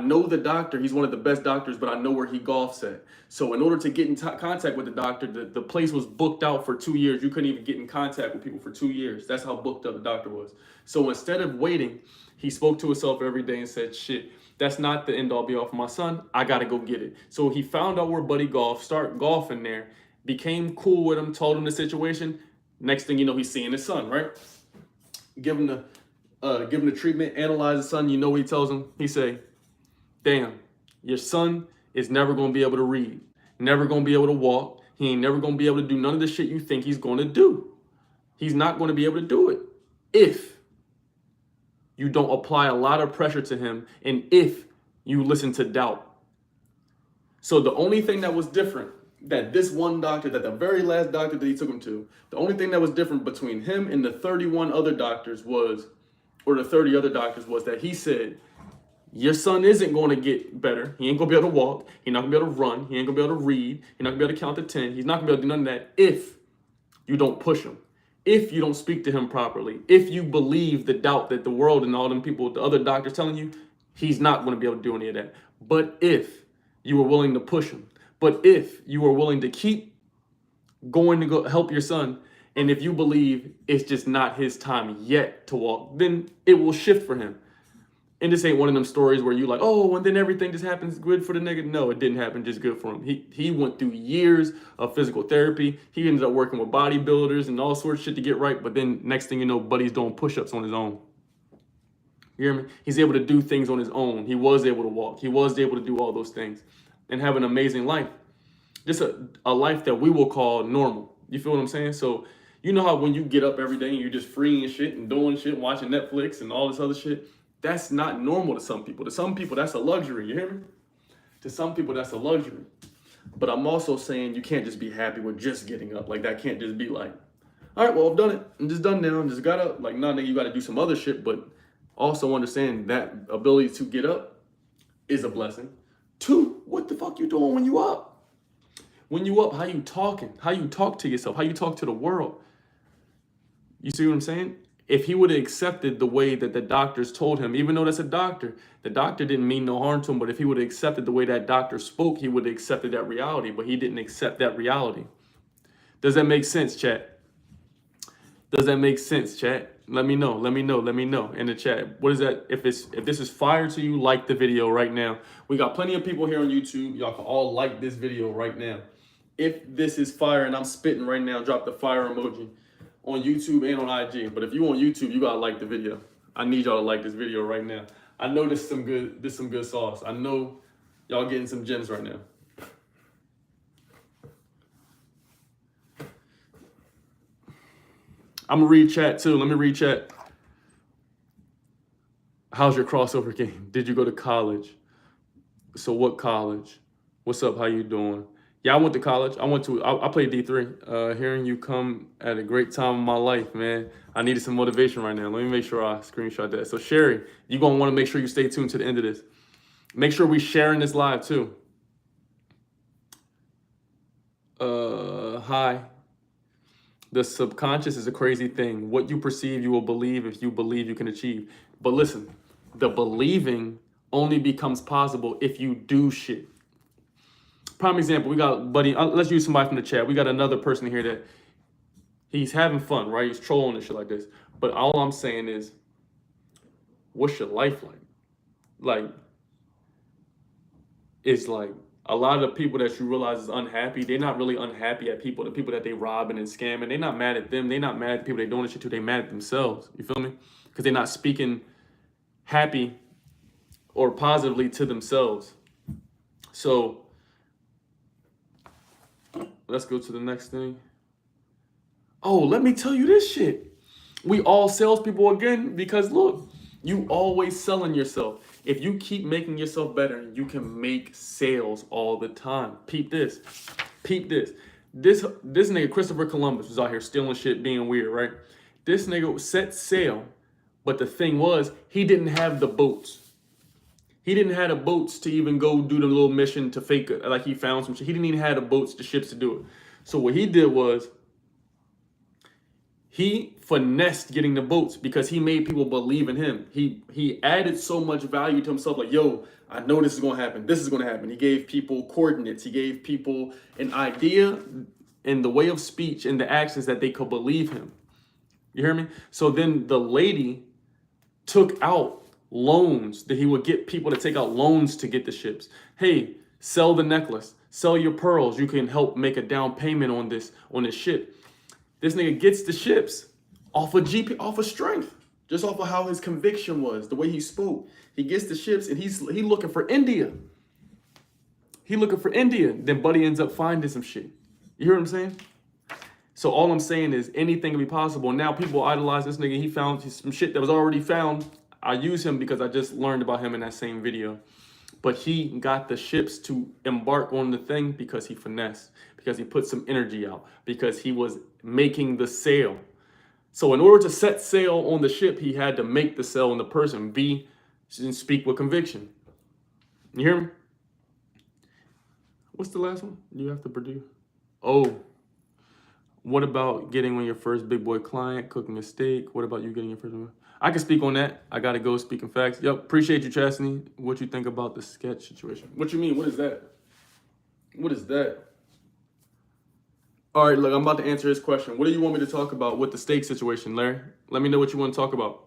know the doctor, he's one of the best doctors, but I know where he golfs at. So in order to get in contact with the doctor, the place was booked out for 2 years. You couldn't even get in contact with people for 2 years. That's how booked up the doctor was. So instead of waiting, he spoke to himself every day and said, shit, that's not the end all be all for my son. I gotta go get it. So he found out where Buddy golfed, start golfing there, became cool with him, told him the situation. Next thing you know, he's seeing his son, right? Give him the treatment, analyze the son. You know what he tells him? He say, damn, your son is never going to be able to read, never going to be able to walk. He ain't never going to be able to do none of the shit you think he's going to do. He's not going to be able to do it if you don't apply a lot of pressure to him and if you listen to doubt. So the only thing that was different, that this one doctor, that the very last doctor that he took him to, the only thing that was different between him and the 31 other doctors was, or the 30 other doctors, was that he said, your son isn't going to get better. He ain't going to be able to walk. He's not going to be able to run. He ain't going to be able to read. He's not going to be able to count to 10. He's not going to be able to do none of that if you don't push him, if you don't speak to him properly, if you believe the doubt that the world and all them people, the other doctors telling you, he's not going to be able to do any of that. But if you are willing to push him, but if you are willing to keep going to go help your son, and if you believe it's just not his time yet to walk, then it will shift for him. And this ain't one of them stories where you like, oh, and then everything just happens good for the nigga. No, it didn't happen just good for him. He went through years of physical therapy. He ended up working with bodybuilders and all sorts of shit to get right. But then next thing you know, Buddy's doing push-ups on his own. You hear me? He's able to do things on his own. He was able to walk. He was able to do all those things and have an amazing life. Just a life that we will call normal. You feel what I'm saying? So you know how when you get up every day and you're just free and shit and doing shit, watching Netflix and all this other shit, that's not normal to some people. To some people, that's a luxury. You hear me? To some people, that's a luxury. But I'm also saying you can't just be happy with just getting up. Like, that can't just be like, all right, well, I've done it. I'm just done now. I'm just got up. Like, nah, nigga, you got to do some other shit. But also understand that ability to get up is a blessing. 2, what the fuck you doing when you up? When you up, how you talking? How you talk to yourself? How you talk to the world? You see what I'm saying? If he would have accepted the way that the doctors told him, even though that's a doctor, the doctor didn't mean no harm to him, but if he would have accepted the way that doctor spoke, he would have accepted that reality, but he didn't accept that reality. Does that make sense, chat? Does that make sense, chat? Let me know. Let me know. Let me know in the chat. What is that? If this is fire to you, like the video right now. We got plenty of people here on YouTube. Y'all can all like this video right now. If this is fire and I'm spitting right now, drop the fire emoji on YouTube and on IG. But if you on YouTube, you gotta like the video. I need y'all to like this video right now. I know this is some good sauce. I know y'all getting some gems right now. I'm gonna read chat too. Let me read chat. How's your crossover game? Did you go to college? So what college? What's up? How you doing? Yeah, I went to college. I played D3. Hearing you come at a great time in my life, man. I needed some motivation right now. Let me make sure I screenshot that. So Sherry, you're gonna want to make sure you stay tuned to the end of this. Make sure we sharing this live too. Hi. The subconscious is a crazy thing. What you perceive, you will believe. If you believe, you can achieve. But listen, the believing only becomes possible if you do shit. Prime example, we got buddy. Let's use somebody from the chat. We got another person here that he's having fun, right? He's trolling and shit like this. But all I'm saying is, what's your life like? Like, it's like a lot of the people that you realize is unhappy, they're not really unhappy at people. The people that they robbing and scamming, they're not mad at them. They're not mad at the people they doing this shit to. They mad at themselves. You feel me? Because they're not speaking happy or positively to themselves. So let's go to the next thing. Oh, let me tell you this shit. We all salespeople again because look, you always selling yourself. If you keep making yourself better, you can make sales all the time. Peep this. Peep this. This nigga Christopher Columbus was out here stealing shit, being weird, right? This nigga set sail, but the thing was, he didn't have the boats. He didn't have the boats to even go do the little mission to fake it. Like he found some shit. He didn't even have the boats, the ships to do it. So what he did was, he finessed getting the boats because he made people believe in him. He added so much value to himself. Like, yo, I know this is going to happen. This is going to happen. He gave people coordinates. He gave people an idea in the way of speech and the actions that they could believe him. You hear me? So then the lady took out loans that he would get people to take out loans to get the ships. Hey, sell the necklace. Sell your pearls. You can help make a down payment on this ship. This nigga gets the ships off of off of strength, just off of how his conviction was, the way he spoke. He gets the ships and he looking for India. He looking for India. Then Buddy ends up finding some shit. You hear what I'm saying? So all I'm saying is anything can be possible. Now people idolize this nigga. He found some shit that was already found. I use him because I just learned about him in that same video. But he got the ships to embark on the thing because he finessed, because he put some energy out, because he was making the sail. So in order to set sail on the ship, he had to make the sail on the person, be and speak with conviction. You hear me? What's the last one? You have to produce. Oh, what about getting on your first big boy client, cooking a steak? What about you getting your first one? I can speak on that. I got to go speaking facts. Yep. Appreciate you, Chastity. What you think about the sketch situation? What you mean? What is that? What is that? All right, look, I'm about to answer his question. What do you want me to talk about with the steak situation, Larry? Let me know what you want to talk about.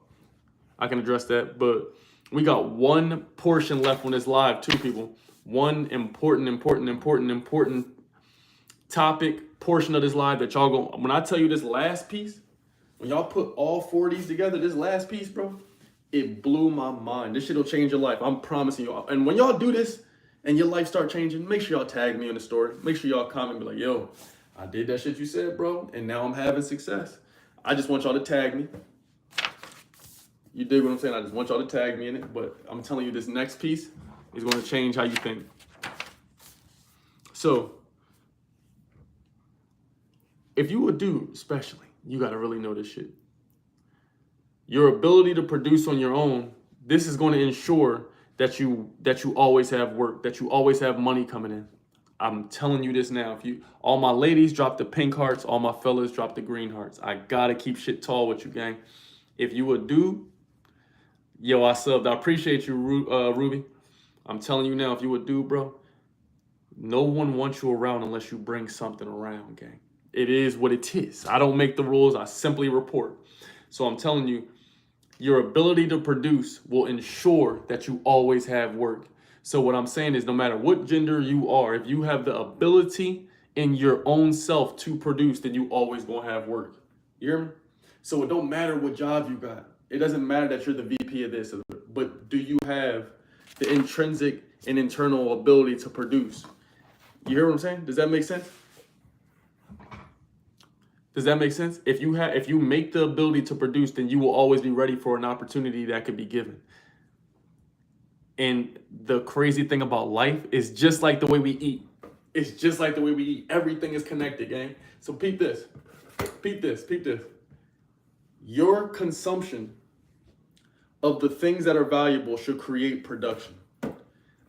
I can address that, but we got one portion left on this live, too, people. One important topic, portion of this live that y'all go. When I tell you this last piece, when y'all put all four of these together, this last piece, bro, it blew my mind. This shit will change your life. I'm promising y'all. And when y'all do this and your life start changing, make sure y'all tag me in the story. Make sure y'all comment and be like, yo, I did that shit you said, bro, and now I'm having success. I just want y'all to tag me. You dig what I'm saying? I just want y'all to tag me in it, but I'm telling you this next piece is going to change how you think. So, if you a dude, especially, you got to really know this shit. Your ability to produce on your own, this is going to ensure that you always have work, that you always have money coming in. I'm telling you this now. All my ladies drop the pink hearts, all my fellas drop the green hearts. I got to keep shit tall with you, gang. If you a dude, yo, I subbed. I appreciate you, Ruby. I'm telling you now, if you a dude, bro, no one wants you around unless you bring something around, gang. It is what it is. I don't make the rules. I simply report. So I'm telling you, your ability to produce will ensure that you always have work. So what I'm saying is no matter what gender you are, if you have the ability in your own self to produce, then you always gonna have work. You hear me? So it don't matter what job you got. It doesn't matter that you're the VP of this, but do you have the intrinsic and internal ability to produce? You hear what I'm saying? Does that make sense? Does that make sense? If you make the ability to produce, then you will always be ready for an opportunity that could be given. And the crazy thing about life is just like the way we eat. It's just like the way we eat. Everything is connected, gang. So peep this. Peep this. Peep this. Your consumption of the things that are valuable should create production. I'm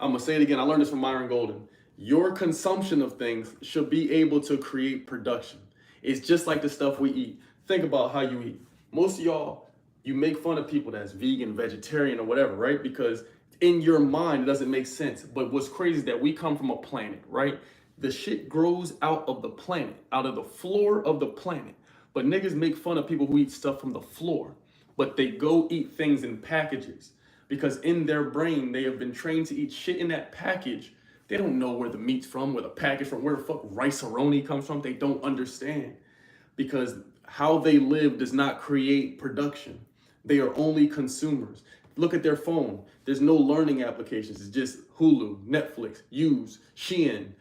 going to say it again. I learned this from Myron Golden. Your consumption of things should be able to create production. It's just like the stuff we eat. Think about how you eat. Most of y'all, you make fun of people that's vegan, vegetarian, or whatever, right? Because in your mind, it doesn't make sense. But what's crazy is that we come from a planet, right? The shit grows out of the planet, out of the floor of the planet. But niggas make fun of people who eat stuff from the floor. But they go eat things in packages. Because in their brain, they have been trained to eat shit in that package. They don't know where the meat's from, where the package from, where the fuck rice-a-roni comes from. They don't understand. Because how they live does not create production. They are only consumers. Look at their phone. There's no learning applications. It's just Hulu, Netflix, Use, Shein,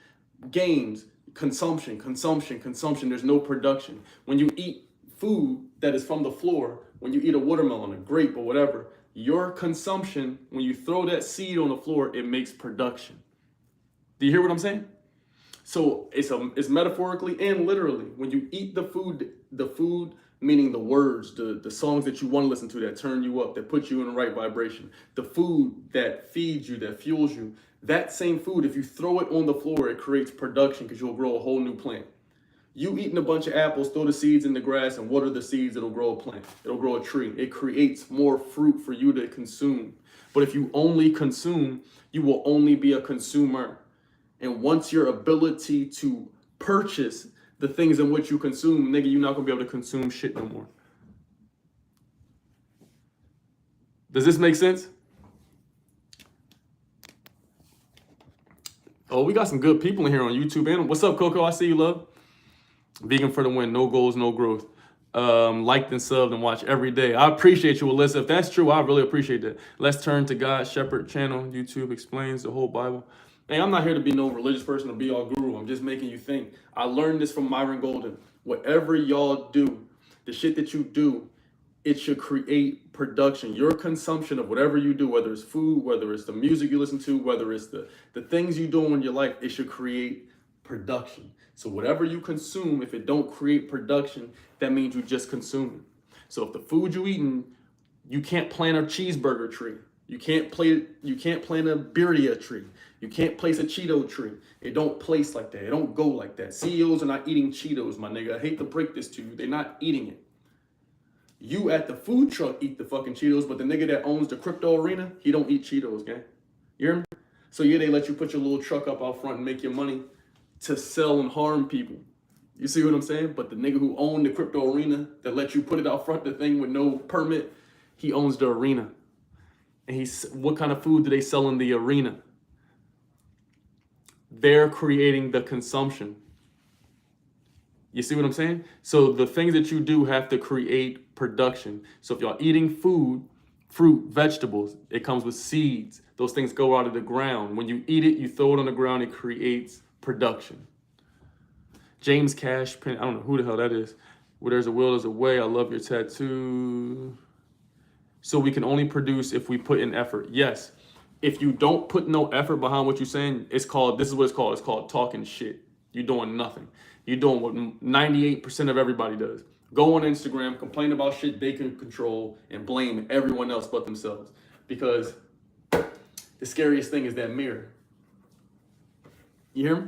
games, consumption, consumption, consumption. There's no production. When you eat food that is from the floor, when you eat a watermelon, a grape, or whatever, your consumption, when you throw that seed on the floor, it makes production. Do you hear what I'm saying? So it's metaphorically and literally. When you eat the food meaning the words, the songs that you want to listen to that turn you up, that put you in the right vibration, the food that feeds you, that fuels you, that same food, if you throw it on the floor, it creates production because you'll grow a whole new plant. You eating a bunch of apples, throw the seeds in the grass and water the seeds, it'll grow a plant. It'll grow a tree. It creates more fruit for you to consume. But if you only consume, you will only be a consumer. And once your ability to purchase the things in which you consume, nigga, you're not gonna be able to consume shit no more. Does this make sense? Oh, we got some good people in here on YouTube. And what's up, Coco? I see you, love. Vegan for the win. No goals, no growth. Liked and subbed and watch every day. I appreciate you, Alyssa. If that's true, I really appreciate that. Let's turn to God Shepherd channel. YouTube explains the whole Bible. Hey, I'm not here to be no religious person or be all guru. I'm just making you think. I learned this from Myron Golden. Whatever y'all do, the shit that you do, it should create production. Your consumption of whatever you do, whether it's food, whether it's the music you listen to, whether it's the things you do in your life, it should create production. So whatever you consume, if it don't create production, that means you just consume it. So if the food you eating, you can't plant a cheeseburger tree. You can't plant a birria tree. You can't place a Cheeto tree. It don't place like that. It don't go like that. CEOs are not eating Cheetos, my nigga. I hate to break this to you. They're not eating it. You at the food truck eat the fucking Cheetos, but the nigga that owns the crypto arena, he don't eat Cheetos, gang. You hear me? So yeah, they let you put your little truck up out front and make your money to sell and harm people. You see what I'm saying? But the nigga who owned the crypto arena that let you put it out front, the thing with no permit, he owns the arena. And what kind of food do they sell in the arena? They're creating the consumption. You see what I'm saying? So the things that you do have to create production. So if y'all eating food, fruit, vegetables, it comes with seeds. Those things go out of the ground. When you eat it, you throw it on the ground, it creates production. James Cash, Penney, I don't know who the hell that is. Where there's a will, there's a way. I love your tattoo. So we can only produce if we put in effort. Yes. If you don't put no effort behind what you're saying, this is what it's called. It's called talking shit. You're doing nothing. You're doing what 98% of everybody does. Go on Instagram, complain about shit they can control, and blame everyone else but themselves. Because the scariest thing is that mirror. You hear me?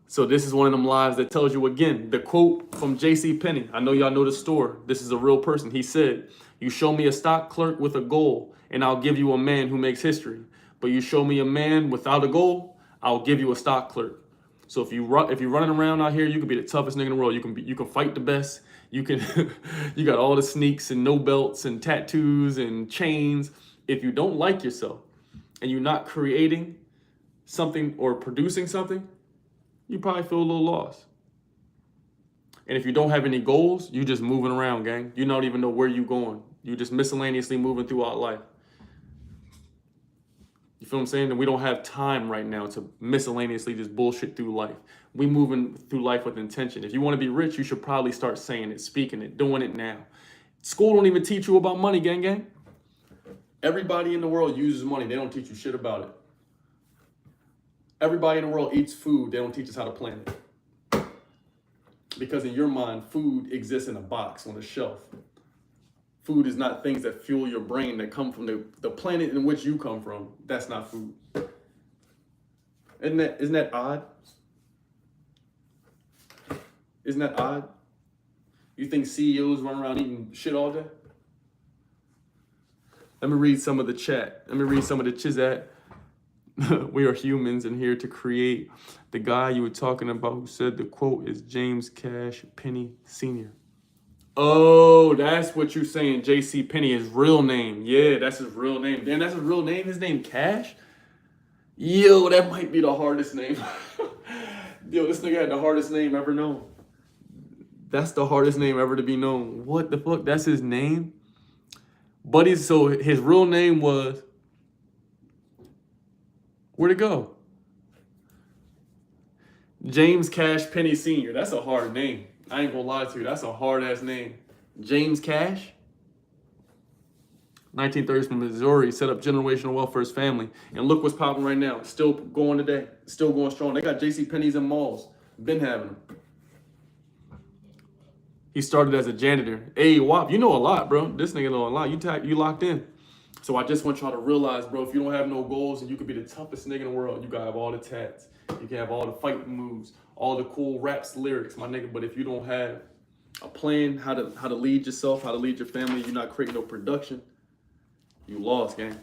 So this is one of them lives that tells you again, the quote from J.C. Penney. I know y'all know the store. This is a real person. He said, "You show me a stock clerk with a goal, and I'll give you a man who makes history. But you show me a man without a goal, I'll give you a stock clerk." So if you're running around out here, you can be the toughest nigga in the world. You can fight the best. You can you got all the sneaks and no belts and tattoos and chains. If you don't like yourself and you're not creating something or producing something, you probably feel a little lost. And if you don't have any goals, you just moving around, gang. You don't even know where you going. You just miscellaneously moving throughout life. You feel what I'm saying? And we don't have time right now to miscellaneously just bullshit through life. We moving through life with intention. If you want to be rich, you should probably start saying it, speaking it, doing it now. School don't even teach you about money, gang, gang. Everybody in the world uses money. They don't teach you shit about it. Everybody in the world eats food. They don't teach us how to plan it. Because in your mind, food exists in a box on a shelf. Food is not things that fuel your brain that come from the planet in which you come from. That's not food. Isn't that odd? Isn't that odd? You think CEOs run around eating shit all day? Let me read some of the chat. Let me read some of the chizat. We are humans and here to create. The guy you were talking about who said the quote is James Cash Penney Sr. Oh, that's what you're saying. J.C. Penney, his real name. Yeah, that's his real name. Damn, that's his real name? His name Cash? Yo, that might be the hardest name. Yo, this nigga had the hardest name ever known. That's the hardest name ever to be known. What the fuck? That's his name? Buddy, so his real name was... Where'd it go? James Cash Penney Sr. That's a hard name. I ain't gonna lie to you. That's a hard-ass name. James Cash? 1930s from Missouri, set up generational wealth for his family. And look what's popping right now. Still going today. Still going strong. They got J.C. Penney's in malls. Been having them. He started as a janitor. Hey, WAP, you know a lot, bro. This nigga know a lot. You locked in. So I just want y'all to realize, bro, if you don't have no goals, and you could be the toughest nigga in the world. You gotta have all the tats. You can have all the fighting moves, all the cool raps, lyrics, my nigga. But if you don't have a plan, how to lead yourself, how to lead your family, you're not creating no production, you lost, gang.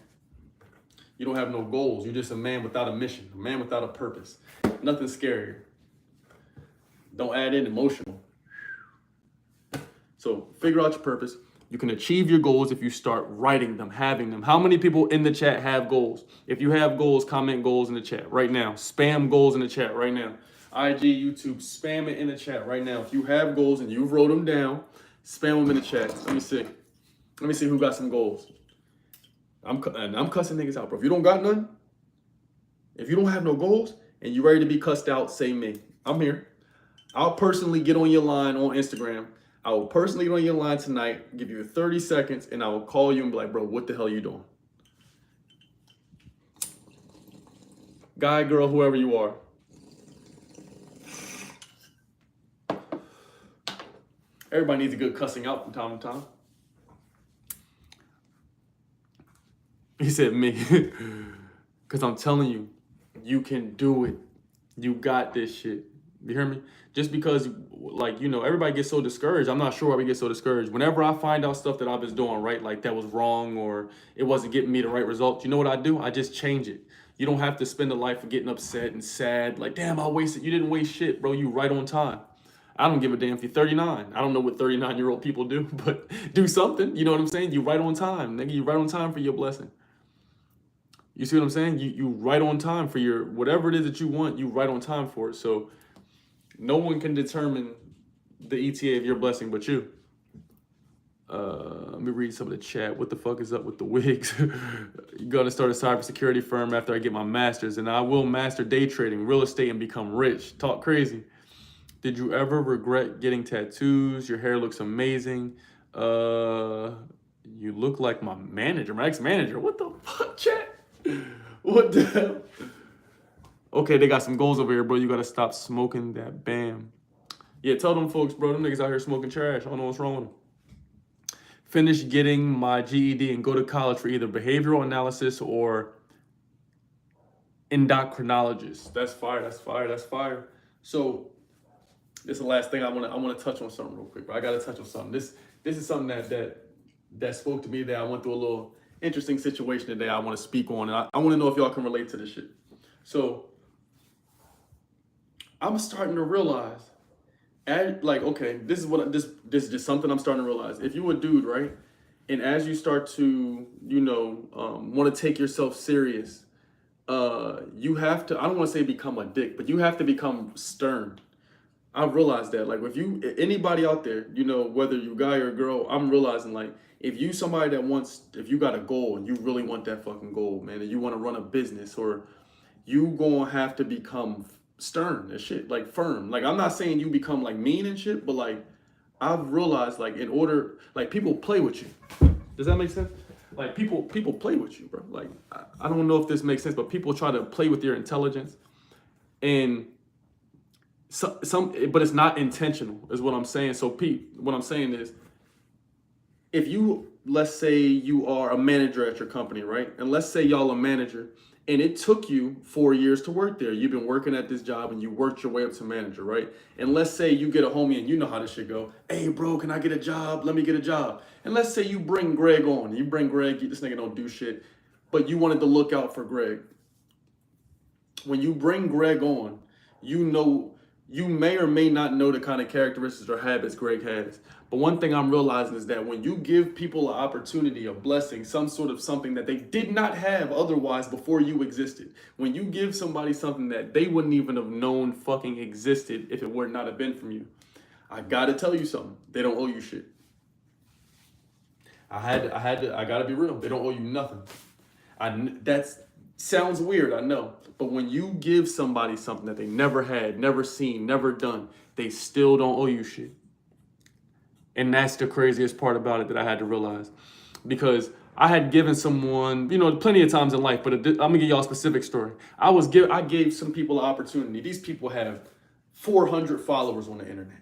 You don't have no goals. You're just a man without a mission, a man without a purpose. Nothing scarier. Don't add in emotional. So figure out your purpose. You can achieve your goals if you start writing them, having them. How many people in the chat have goals? If you have goals, comment goals in the chat right now. Spam goals in the chat right now. IG, YouTube, spam it in the chat right now. If you have goals and you've wrote them down, spam them in the chat. Let me see. Let me see who got some goals. I'm cussing niggas out, bro. If you don't got none, if you don't have no goals and you ready to be cussed out, say me. I'm here. I'll personally get on your line on Instagram. I will personally get on your line tonight, give you 30 seconds, and I will call you and be like, bro, what the hell are you doing? Guy, girl, whoever you are. Everybody needs a good cussing out from time to time. He said me. Because I'm telling you, you can do it. You got this shit. You hear me? Just because, like, you know, everybody gets so discouraged. I'm not sure why we get so discouraged. Whenever I find out stuff that I was doing right, like that was wrong or it wasn't getting me the right results, you know what I do? I just change it. You don't have to spend a life of getting upset and sad. Like, damn, I wasted. You didn't waste shit, bro. You right on time. I don't give a damn if you're 39. I don't know what 39-year-old people do, but do something. You know what I'm saying? You right on time, nigga. You right on time for your blessing. You see what I'm saying? You right on time for your, whatever it is that you want, you right on time for it. So no one can determine the ETA of your blessing but you. Let me read some of the chat. What the fuck is up with the wigs? You're gonna start a cybersecurity firm after I get my master's, and I will master day trading, real estate, and become rich. Talk crazy. Did you ever regret getting tattoos? Your hair looks amazing. You look like my manager, my ex-manager. What the fuck, chat? What the hell? Okay, they got some goals over here, bro. You gotta stop smoking that bam. Yeah, tell them folks, bro. Them niggas out here smoking trash. I don't know what's wrong with them. Finish getting my GED and go to college for either behavioral analysis or endocrinologist. That's fire. That's fire. That's fire. So this is the last thing I want to touch on something real quick, bro. I gotta touch on something. This is something that spoke to me, that I went through a little interesting situation today I want to speak on. And I want to know if y'all can relate to this shit. So I'm starting to realize, like, okay, this is just something I'm starting to realize. If you a dude, right, and as you start to, want to take yourself serious, you have to. I don't want to say become a dick, but you have to become stern. I've realized that, like, if you anybody out there, whether you guy or girl, I'm realizing, like, if you somebody that wants, if you got a goal and you really want that fucking goal, man, and you want to run a business, or you gonna have to become stern and shit, like firm. Like, I'm not saying you become like mean and shit, but like, I've realized, like, in order, like, people play with you. Does that make sense? Like, people play with you, bro. Like, I don't know if this makes sense, but people try to play with your intelligence, and but it's not intentional, is what I'm saying. So, Pete, what I'm saying is, if you, let's say you are a manager at your company, right? And let's say y'all a manager, and it took you 4 years to work there. You've been working at this job and you worked your way up to manager, right? And let's say you get a homie, and you know how this shit go. Hey, bro, can I get a job? Let me get a job. And let's say you bring Greg on. You bring Greg, this nigga don't do shit, but you wanted to look out for Greg. When you bring Greg on, you may or may not know the kind of characteristics or habits Greg has. But one thing I'm realizing is that when you give people an opportunity, a blessing, some sort of something that they did not have otherwise before you existed, when you give somebody something that they wouldn't even have known fucking existed if it were not have been from you, I gotta tell you something. They don't owe you shit. I gotta be real. They don't owe you nothing. That's sounds weird, I know. But when you give somebody something that they never had, never seen, never done, they still don't owe you shit. And that's the craziest part about it that I had to realize. Because I had given someone, plenty of times in life, but I'm gonna give y'all a specific story. I gave some people an opportunity. These people have 400 followers on the internet.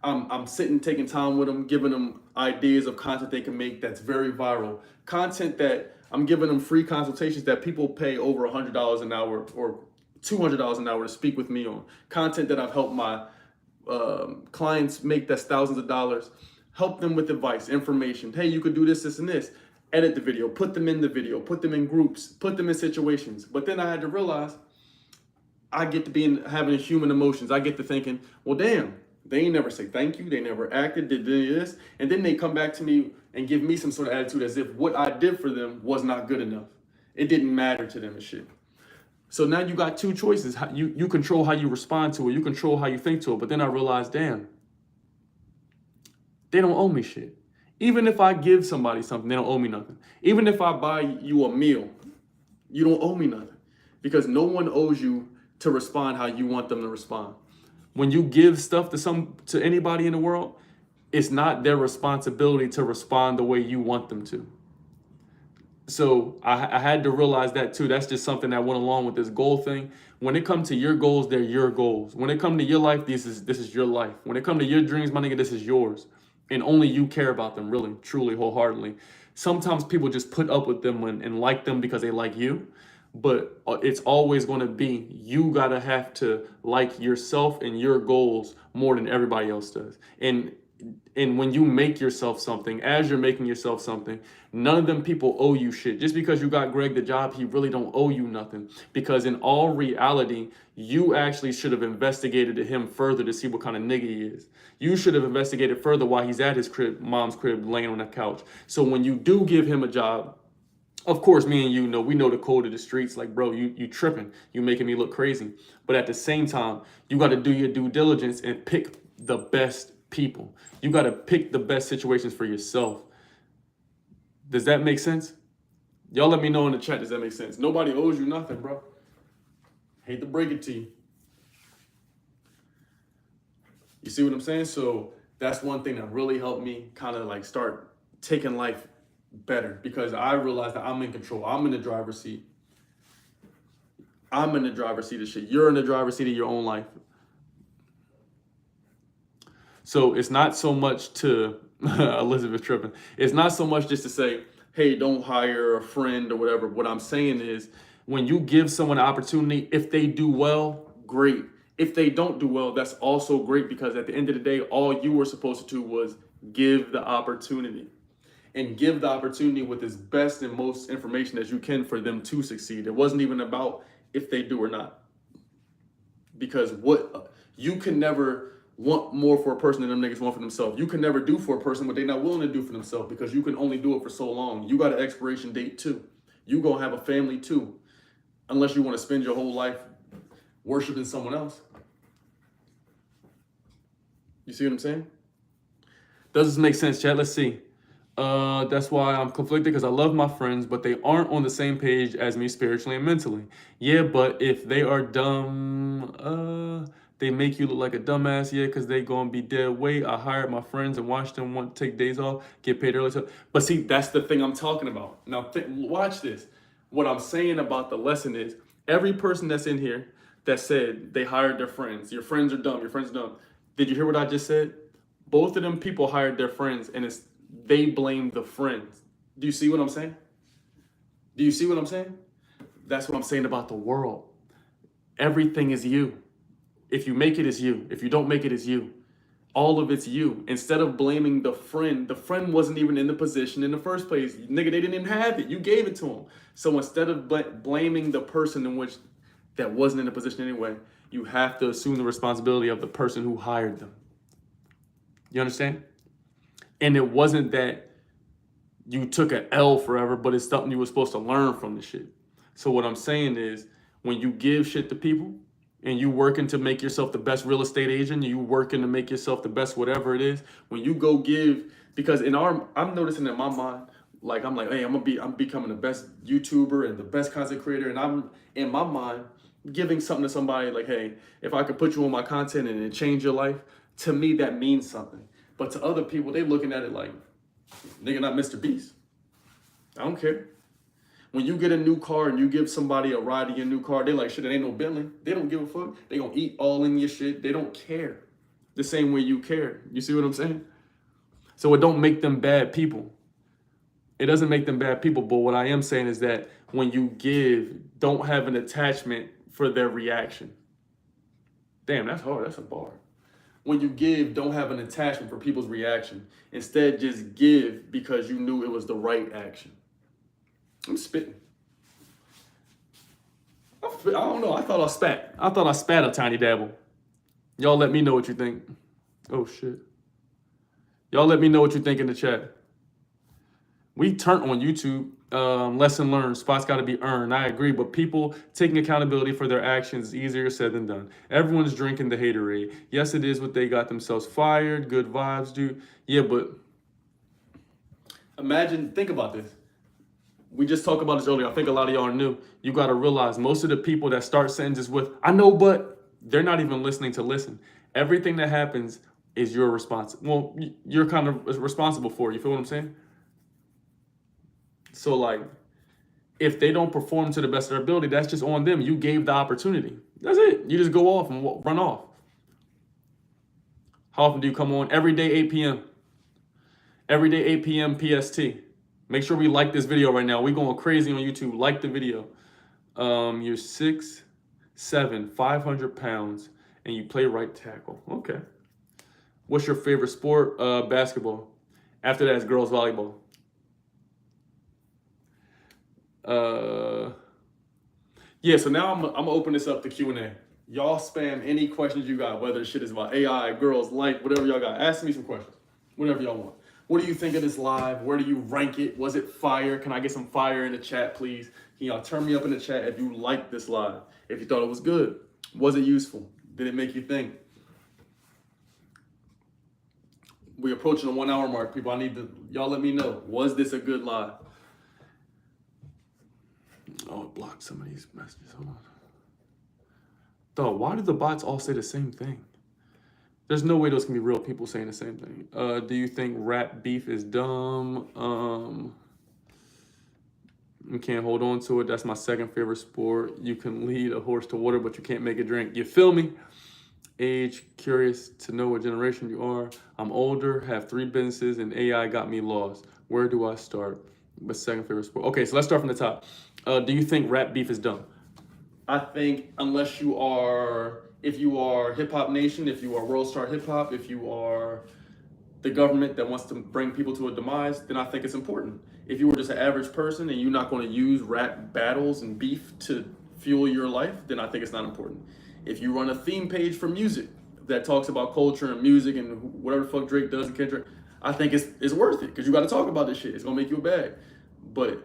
I'm sitting, taking time with them, giving them ideas of content they can make that's very viral. Content that I'm giving them free consultations that people pay over $100 an hour or $200 an hour to speak with me on. Content that I've helped my clients make, that's thousands of dollars. Help them with advice, information. Hey, you could do this, this, and this. Edit the video, put them in the video, put them in groups, put them in situations. But then I had to realize I get to be having human emotions. I get to thinking, well, damn, they ain't never say thank you. They never acted, did this. And then they come back to me and give me some sort of attitude as if what I did for them was not good enough. It didn't matter to them and shit. So now you got two choices. You control how you respond to it. You control how you think to it. But then I realized, damn, they don't owe me shit. Even if I give somebody something, they don't owe me nothing. Even if I buy you a meal, you don't owe me nothing. Because no one owes you to respond how you want them to respond. When you give stuff to anybody in the world, it's not their responsibility to respond the way you want them to. So I had to realize that too. That's just something that went along with this goal thing. When it comes to your goals, they're your goals. When it comes to your life, this is your life. When it comes to your dreams, my nigga, this is yours. And only you care about them, really, truly, wholeheartedly. Sometimes people just put up with them and like them because they like you. But it's always going to be, you got to have to like yourself and your goals more than everybody else does. And when you make yourself something, as you're making yourself something, none of them people owe you shit. Just because you got Greg the job, he really don't owe you nothing. Because in all reality, you actually should have investigated him further to see what kind of nigga he is. You should have investigated further while he's at his crib, mom's crib, laying on the couch. So when you do give him a job, of course, me and you know, we know the code of the streets. Like, bro, you tripping. You making me look crazy. But at the same time, you got to do your due diligence and pick the best people. You got to pick the best situations for yourself. Does that make sense? Y'all let me know in the chat. Does that make sense? Nobody owes you nothing, bro. Hate to break it to you. You see what I'm saying? So that's one thing that really helped me kind of like start taking life better, because I realized that I'm in control. I'm in the driver's seat. I'm in the driver's seat of shit. You're in the driver's seat of your own life. So it's not so much to Elizabeth tripping. It's not so much just to say, hey, don't hire a friend or whatever. What I'm saying is, when you give someone an opportunity, if they do well, great. If they don't do well, that's also great, because at the end of the day, all you were supposed to do was give the opportunity. And give the opportunity with as best and most information as you can for them to succeed. It wasn't even about if they do or not. because what you can never want more for a person than them niggas want for themselves. You can never do for a person what they're not willing to do for themselves, because you can only do it for so long. You got an expiration date too. You gonna have a family too, unless you want to spend your whole life worshiping someone else. You see what I'm saying? Does this make sense, chat? Let's see. That's why I'm conflicted, because I love my friends, but they aren't on the same page as me spiritually and mentally. Yeah, but if they are dumb, they make you look like a dumbass. Yeah, because they gonna be dead weight. I hired my friends and watched them want to take days off, get paid early. But see, that's the thing I'm talking about. Now, watch this. What I'm saying about the lesson is, every person that's in here that said they hired their friends, your friends are dumb, your friends are dumb. Did you hear what I just said? Both of them people hired their friends, and they blame the friends. Do you see what I'm saying? Do you see what I'm saying? That's what I'm saying about the world. Everything is you. If you make it, it's you. If you don't make it, it's you. All of it's you. Instead of blaming the friend wasn't even in the position in the first place. Nigga, they didn't even have it. You gave it to them. So instead of blaming the person in which that wasn't in the position anyway, you have to assume the responsibility of the person who hired them. You understand? And it wasn't that you took an L forever, but it's something you were supposed to learn from the shit. So what I'm saying is, when you give shit to people and you working to make yourself the best real estate agent, you working to make yourself the best whatever it is, when you go give, because I'm noticing in my mind, like I'm like, hey, I'm becoming the best YouTuber and the best content creator, and I'm in my mind giving something to somebody like, hey, if I could put you on my content and it change your life, to me that means something. But to other people, they looking at it like, nigga, not Mr. Beast. I don't care. When you get a new car and you give somebody a ride in your new car, they like, shit, it ain't no Bentley. They don't give a fuck. They gonna eat all in your shit. They don't care the same way you care. You see what I'm saying? So it don't make them bad people. It doesn't make them bad people. But what I am saying is that when you give, don't have an attachment for their reaction. Damn, that's hard. That's a bar. When you give, don't have an attachment for people's reaction. Instead, just give because you knew it was the right action. I'm spitting. I don't know. I thought I spat a tiny dabble. Y'all let me know what you think. Oh, shit. Y'all let me know what you think in the chat. We turned on YouTube. Lesson learned. Spots got to be earned. I agree. But people taking accountability for their actions is easier said than done. Everyone's drinking the haterade. Yes, it is what they got themselves fired. Good vibes, dude. Yeah, but think about this. We just talked about this earlier. I think a lot of y'all are new. You got to realize most of the people that start sentences with, I know, but they're not even listening to listen. Everything that happens is your response. Well, you're kind of responsible for it. You feel what I'm saying? So like, if they don't perform to the best of their ability, that's just on them. You gave the opportunity. That's it. You just go off and run off. How often do you come on? Every day, 8 p.m. Every day, 8 p.m. PST. Make sure we like this video right now. We're going crazy on YouTube. Like the video. You're 6'7", 500 pounds, and you play right tackle. Okay. What's your favorite sport? Basketball. After that is girls volleyball. Yeah, so now I'm gonna open this up to Q&A. Y'all spam any questions you got, whether shit is about AI, girls, like, whatever y'all got. Ask me some questions, whatever y'all want. What do you think of this live? Where do you rank it? Was it fire? Can I get some fire in the chat, please? Can y'all turn me up in the chat if you liked this live? If you thought it was good? Was it useful? Did it make you think? We're approaching the 1 hour mark, people. Y'all let me know. Was this a good live? Oh, it blocked some of these messages. Hold on. Dog, why do the bots all say the same thing? There's no way those can be real people saying the same thing. Do you think rap beef is dumb? You can't hold on to it. That's my second favorite sport. You can lead a horse to water, but you can't make it drink. You feel me? Age, curious to know what generation you are. I'm older, have 3 businesses, and AI got me lost. Where do I start? My second favorite sport. Okay, so let's start from the top. Do you think rap beef is dumb? I think unless if you are Hip Hop Nation, if you are World Star Hip Hop, if you are the government that wants to bring people to a demise, then I think it's important. If you were just an average person and you're not going to use rap battles and beef to fuel your life, then I think it's not important. If you run a theme page for music that talks about culture and music and whatever the fuck Drake does and Kendrick, I think it's worth it because you got to talk about this shit. It's gonna make you a bag. But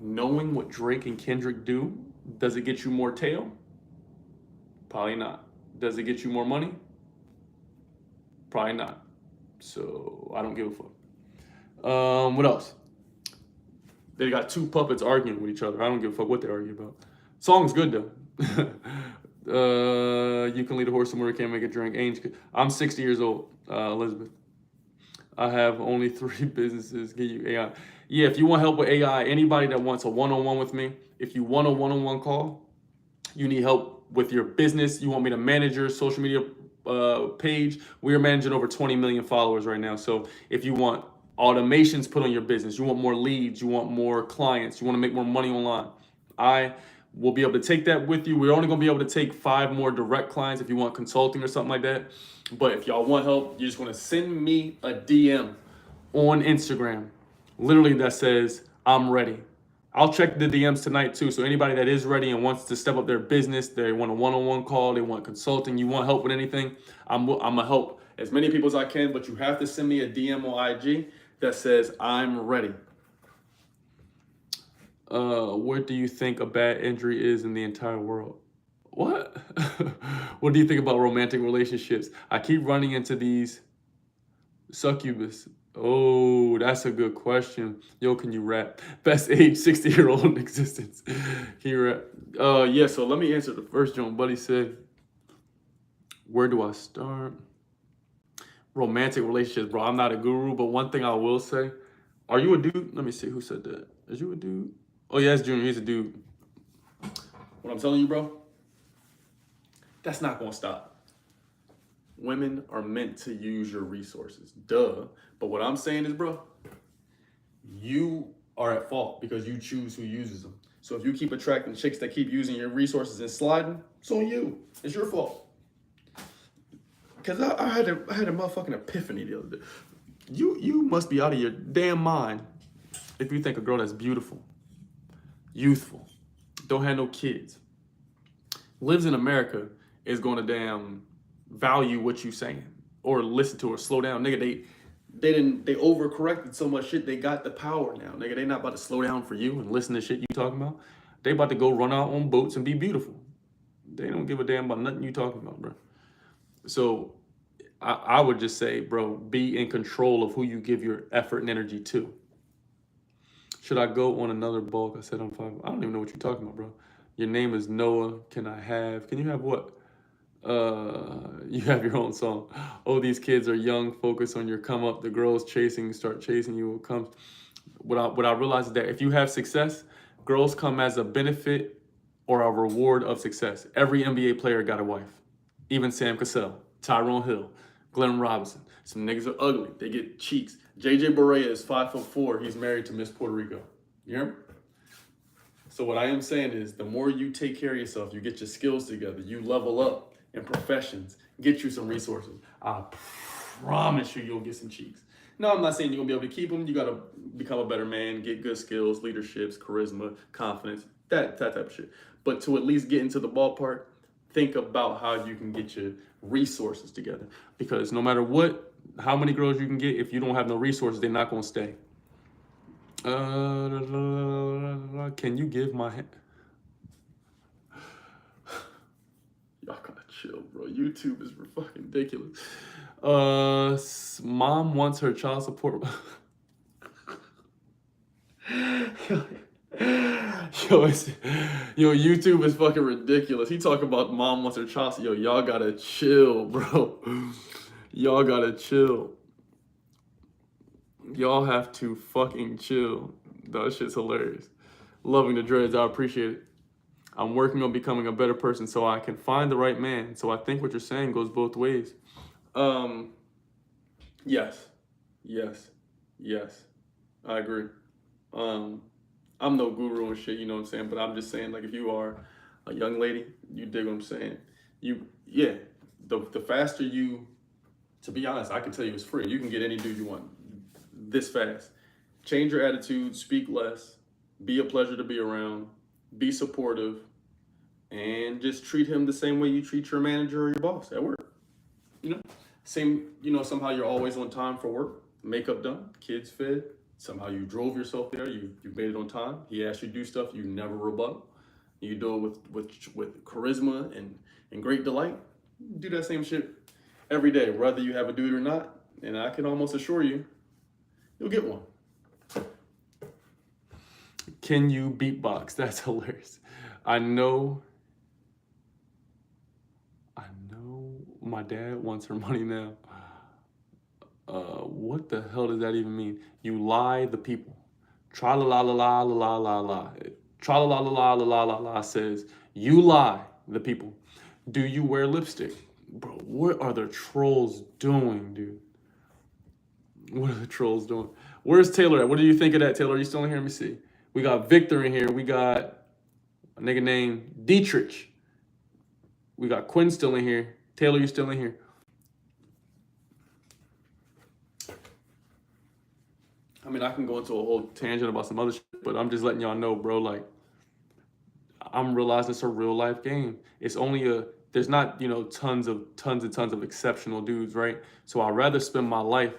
knowing what Drake and Kendrick do, does it get you more tail? Probably not. Does it get you more money? Probably not. So I don't give a fuck. What else? They got two puppets arguing with each other. I don't give a fuck what they argue about. Song's good though. You can lead a horse somewhere, can't make it drink. I'm 60 years old, Elizabeth. I have only 3 businesses. Get you AI. Yeah, if you want help with AI, anybody that wants a one-on-one with me, if you want a one-on-one call, you need help with your business, you want me to manage your social media page, we are managing over 20 million followers right now. So if you want automations put on your business, you want more leads, you want more clients, you want to make more money online, I will be able to take that with you. We're only going to be able to take 5 more direct clients if you want consulting or something like that. But if y'all want help, you just want to send me a DM on Instagram, literally that says, I'm ready. I'll check the DMs tonight too. So anybody that is ready and wants to step up their business, they want a one-on-one call, they want consulting, you want help with anything, I'm gonna help as many people as I can, but you have to send me a DM on IG that says, I'm ready. What do you think a bad injury is in the entire world? What? What do you think about romantic relationships? I keep running into these succubus. Oh, that's a good question. Yo, can you rap? Best age 60-year-old in existence. Can you rap? Yeah, so let me answer the first one. Buddy said, where do I start? Romantic relationships, bro. I'm not a guru, but one thing I will say, are you a dude? Let me see who said that. Is you a dude? Oh, yeah, it's Junior. He's a dude. What I'm telling you, bro, that's not going to stop. Women are meant to use your resources. Duh. But what I'm saying is, bro, you are at fault because you choose who uses them. So if you keep attracting chicks that keep using your resources and sliding, it's on you. It's your fault. Because I had a motherfucking epiphany the other day. You must be out of your damn mind if you think a girl that's beautiful, youthful, don't have no kids, lives in America is going to damn value what you saying or listen to or slow down. Nigga, they overcorrected so much shit, they got the power now. Nigga, they not about to slow down for you and listen to shit you talking about. They about to go run out on boats and be beautiful. They don't give a damn about nothing you talking about, bro. So I would just say, bro, be in control of who you give your effort and energy to. Should I go on another bulk? I said I'm 5. I don't even know what you're talking about, bro. Your name is Noah. Can you have what? You have your own song. Oh, these kids are young. Focus on your come up. The girls start chasing you. Will come. What I realize is that if you have success, girls come as a benefit or a reward of success. Every NBA player got a wife. Even Sam Cassell, Tyrone Hill, Glenn Robinson. Some niggas are ugly. They get cheeks. JJ Barea is 5'4". He's married to Miss Puerto Rico. You hear me? So what I am saying is the more you take care of yourself, you get your skills together, you level up in professions, get you some resources, I promise you'll get some cheeks. No, I'm not saying you're going to be able to keep them. You got to become a better man, get good skills, leaderships, charisma, confidence, that type of shit. But to at least get into the ballpark, think about how you can get your resources together. Because no matter how many girls you can get, if you don't have no resources, they're not going to stay. Can you give my hand? Y'all gotta chill, bro. YouTube is fucking ridiculous. Mom wants her child support. Yo, YouTube is fucking ridiculous. He talking about mom wants her child support. Yo, y'all gotta chill, bro. Y'all gotta chill. Y'all have to fucking chill. That shit's hilarious. Loving the dreads, I appreciate it. I'm working on becoming a better person so I can find the right man. So I think what you're saying goes both ways. Yes. I agree. I'm no guru and shit, you know what I'm saying? But I'm just saying, like, if you are a young lady, you dig what I'm saying. The faster you, to be honest, I can tell you it's free. You can get any dude you want this fast. Change your attitude, speak less, be a pleasure to be around, be supportive, and just treat him the same way you treat your manager or your boss at work. You know, same. You know, somehow you're always on time for work, makeup done, kids fed. Somehow you drove yourself there. You made it on time. He asked you to do stuff you never rebut. You do it with charisma and great delight. Do that same shit every day, whether you have a dude or not. And I can almost assure you, you'll get one. Can you beatbox? That's hilarious. I know my dad wants her money now. What the hell does that even mean? You lie the people. Tra la la la la la la la. Tra la la la la la la la says, you lie the people. Do you wear lipstick? Bro, what are the trolls doing, dude? What are the trolls doing? Where's Taylor at? What do you think of that, Taylor? Are you still in here? Let me see. We got Victor in here. We got a nigga named Dietrich. We got Quinn still in here. Taylor, you still in here? I mean, I can go into a whole tangent about some other shit, but I'm just letting y'all know, bro, like, I'm realizing it's a real life game. It's only there's not, tons and tons of exceptional dudes, right? So I'd rather spend my life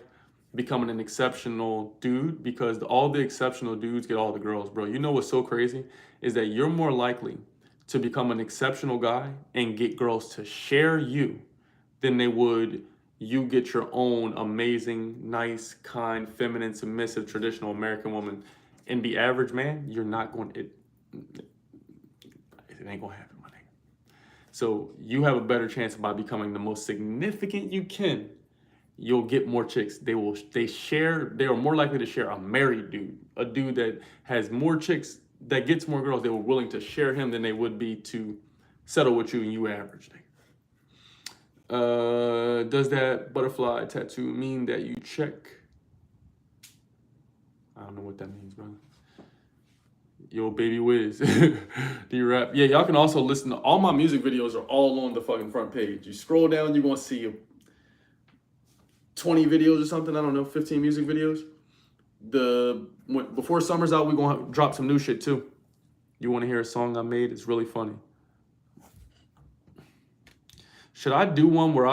becoming an exceptional dude because all the exceptional dudes get all the girls, bro. You know what's so crazy is that you're more likely to become an exceptional guy and get girls to share you than they would you get your own amazing, nice, kind, feminine, submissive, traditional American woman and be average man. You're not going to, it ain't gonna happen, my nigga. So you have a better chance by becoming the most significant you can. You'll get more chicks. They are more likely to share a married dude, a dude that has more chicks, that gets more girls. They were willing to share him than they would be to settle with you and you average, nigga. Does that butterfly tattoo mean that you check? I don't know what that means, brother. Yo, baby Wiz. D-Rap. Yeah, y'all can also listen to all my music videos are all on the fucking front page. You scroll down, you're gonna see 20 videos or something. I don't know, 15 music videos. Before summer's out, we're gonna drop some new shit too. You wanna hear a song I made? It's really funny. Should I do one where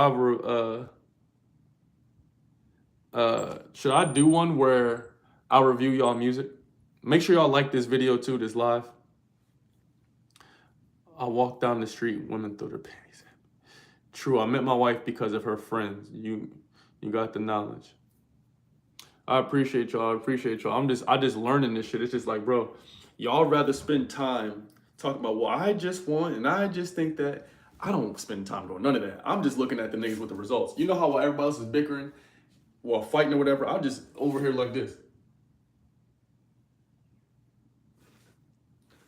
I review y'all music? Make sure y'all like this video too, this live. I walk down the street, women throw their panties at me. True, I met my wife because of her friends. You got the knowledge. I appreciate y'all. I just learning this shit. It's just like, bro, y'all rather spend time talking about, well, I just want, and I just think that. I don't spend time doing none of that. I'm just looking at the niggas with the results. You know how while everybody else is bickering, while fighting or whatever, I'm just over here like this.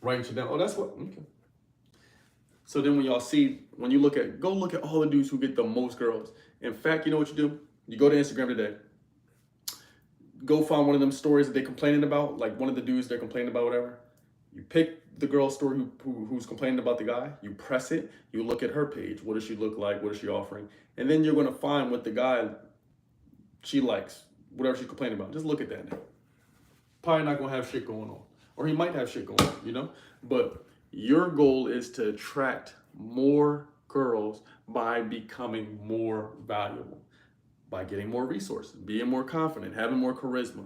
Writing shit down. Oh, that's what, okay. So then when you go look at all the dudes who get the most girls. In fact, you know what you do? You go to Instagram today. Go find one of them stories that they're complaining about, like one of the dudes they're complaining about, whatever. You pick the girl's story who's complaining about the guy. You press it. You look at her page. What does she look like? What is she offering? And then you're going to find what the guy she likes, whatever she's complaining about. Just look at that now. Probably not going to have shit going on. Or he might have shit going on, But your goal is to attract more girls by becoming more valuable, by getting more resources, being more confident, having more charisma,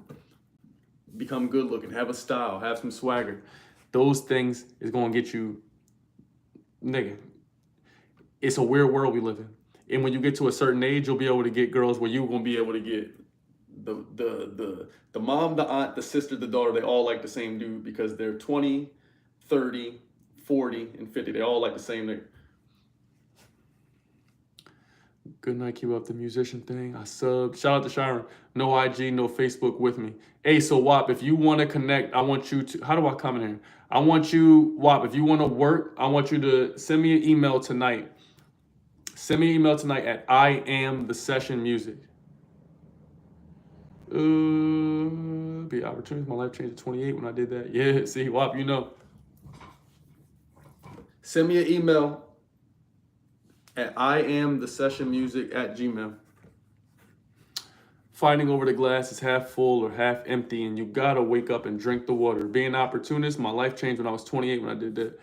become good looking, have a style, have some swagger. Those things is going to get you, nigga. It's a weird world we live in. And when you get to a certain age, you'll be able to get girls where you're going to be able to get the mom, the aunt, the sister, the daughter. They all like the same dude because they're 20, 30, 40, and 50. They all like the same nigga. Good night, keep up the musician thing. I subbed. Shout out to Sharon. No IG, no Facebook with me. Hey, so WAP, if you want to connect, I want you to, how do I come in here? I want you, WAP, if you want to work, I want you to send me an email tonight. Send me an email tonight at I am the session music. Be opportunities. My life changed at 28 when I did that. Yeah, see, WAP, you know. Send me an email at iamthesessionmusic@gmail. Fighting over the glass is half full or half empty, and you gotta wake up and drink the water. Being an opportunist, my life changed when I was 28 when I did that.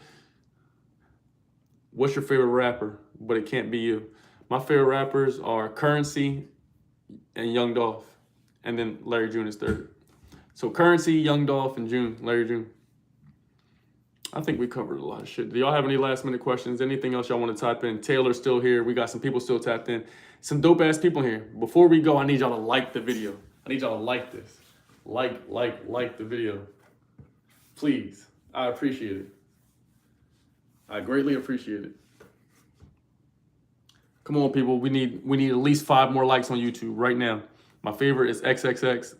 What's your favorite rapper? But it can't be you. My favorite rappers are Currency and Young Dolph. And then Larry June is third. So Currency, Young Dolph, and Larry June. I think we covered a lot of shit. Do y'all have any last minute questions? Anything else y'all want to type in? Taylor's still here. We got some people still tapped in. Some dope ass people here. Before we go, I need y'all to like the video. I need y'all to like this. Like the video. Please. I appreciate it. I greatly appreciate it. Come on, people. We need at least 5 more likes on YouTube right now. My favorite is XXX.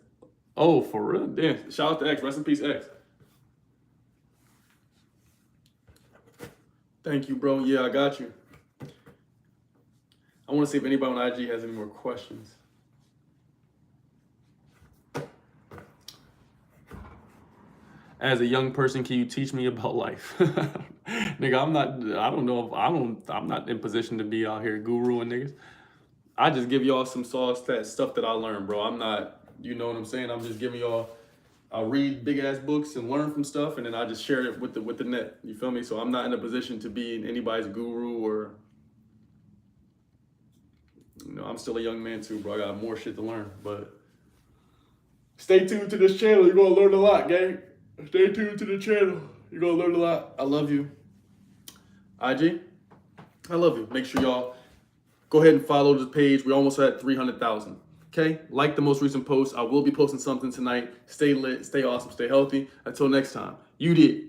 Oh, for real? Damn. Shout out to X. Rest in peace, X. Thank you, bro. Yeah, I got you. I want to see if anybody on IG has any more questions. As a young person, can you teach me about life? Nigga, I'm not in position to be out here guruing niggas. I just give y'all some stuff that I learned, bro. I'm not, you know what I'm saying? I'm just giving y'all, I read big ass books and learn from stuff, and then I just share it with the net. You feel me? So I'm not in a position to be anybody's guru, or, you know, I'm still a young man too, bro. I got more shit to learn, but stay tuned to this channel. You're gonna learn a lot, gang. Stay tuned to the channel. You're gonna learn a lot. I love you. IG, I love you. Make sure y'all go ahead and follow the page. We almost at 300,000. Okay? Like the most recent post. I will be posting something tonight. Stay lit, stay awesome, stay healthy. Until next time. You did.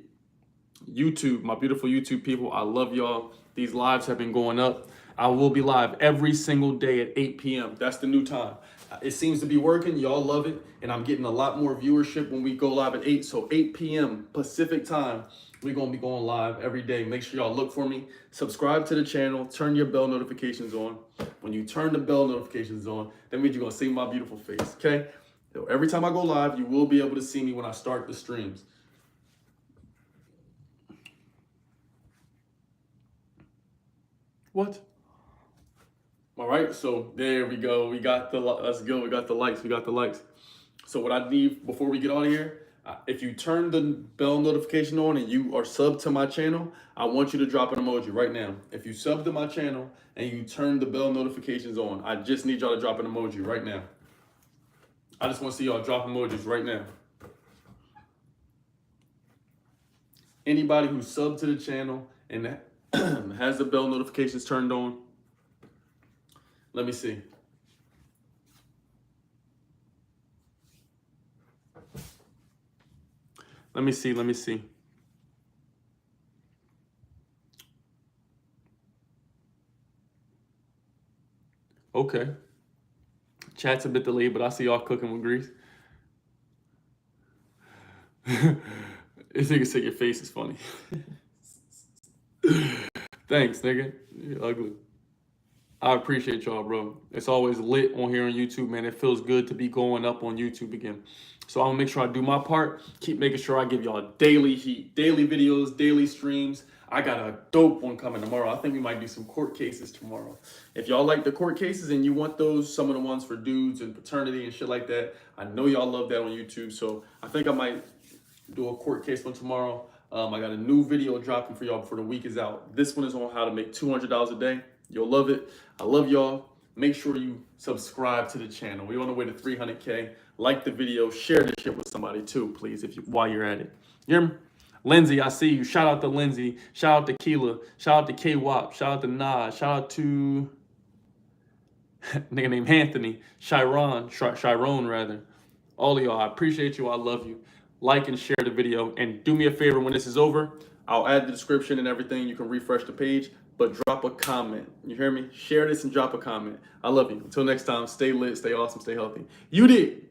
YouTube, my beautiful YouTube people, I love y'all. These lives have been going up. I will be live every single day at 8 p.m. That's the new time. It seems to be working. Y'all love it. And I'm getting a lot more viewership when we go live at 8. So 8 p.m. Pacific time, we're going to be going live every day. Make sure y'all look for me. Subscribe to the channel. Turn your bell notifications on. When you turn the bell notifications on, that means you're going to see my beautiful face, okay? So every time I go live, you will be able to see me when I start the streams. What? All right, so there we go. We got the, let's go. We got the likes. So what I need before we get out of here, if you turn the bell notification on and you are sub to my channel, I want you to drop an emoji right now. If you sub to my channel and you turn the bell notifications on, I just need y'all to drop an emoji right now. I just want to see y'all drop emojis right now. Anybody who subbed to the channel and has the bell notifications turned on, let me see. Let me see. Okay. Chat's a bit delayed, but I see y'all cooking with grease. This nigga said your face is funny. Thanks, nigga. You're ugly. I appreciate y'all, bro. It's always lit on here on YouTube, man. It feels good to be going up on YouTube again. So I'm gonna make sure I do my part. Keep making sure I give y'all daily heat, daily videos, daily streams. I got a dope one coming tomorrow. I think we might do some court cases tomorrow. If y'all like the court cases and you want those, some of the ones for dudes and paternity and shit like that, I know y'all love that on YouTube. So I think I might do a court case one tomorrow. I got a new video dropping for y'all before the week is out. This one is on how to make $200 a day. You'll love it. I love y'all. Make sure you subscribe to the channel. We're on the way to 300K. Like the video. Share this shit with somebody too, please, while you're at it. You hear me? Lindsay, I see you. Shout out to Lindsay. Shout out to Keela. Shout out to K-Wop. Shout out to Nas. Shout out to nigga named Anthony. Chiron rather. All of y'all. I appreciate you. I love you. Like and share the video. And do me a favor when this is over. I'll add the description and everything. You can refresh the page. But drop a comment. You hear me? Share this and drop a comment. I love you. Until next time, stay lit, stay awesome, stay healthy. You did.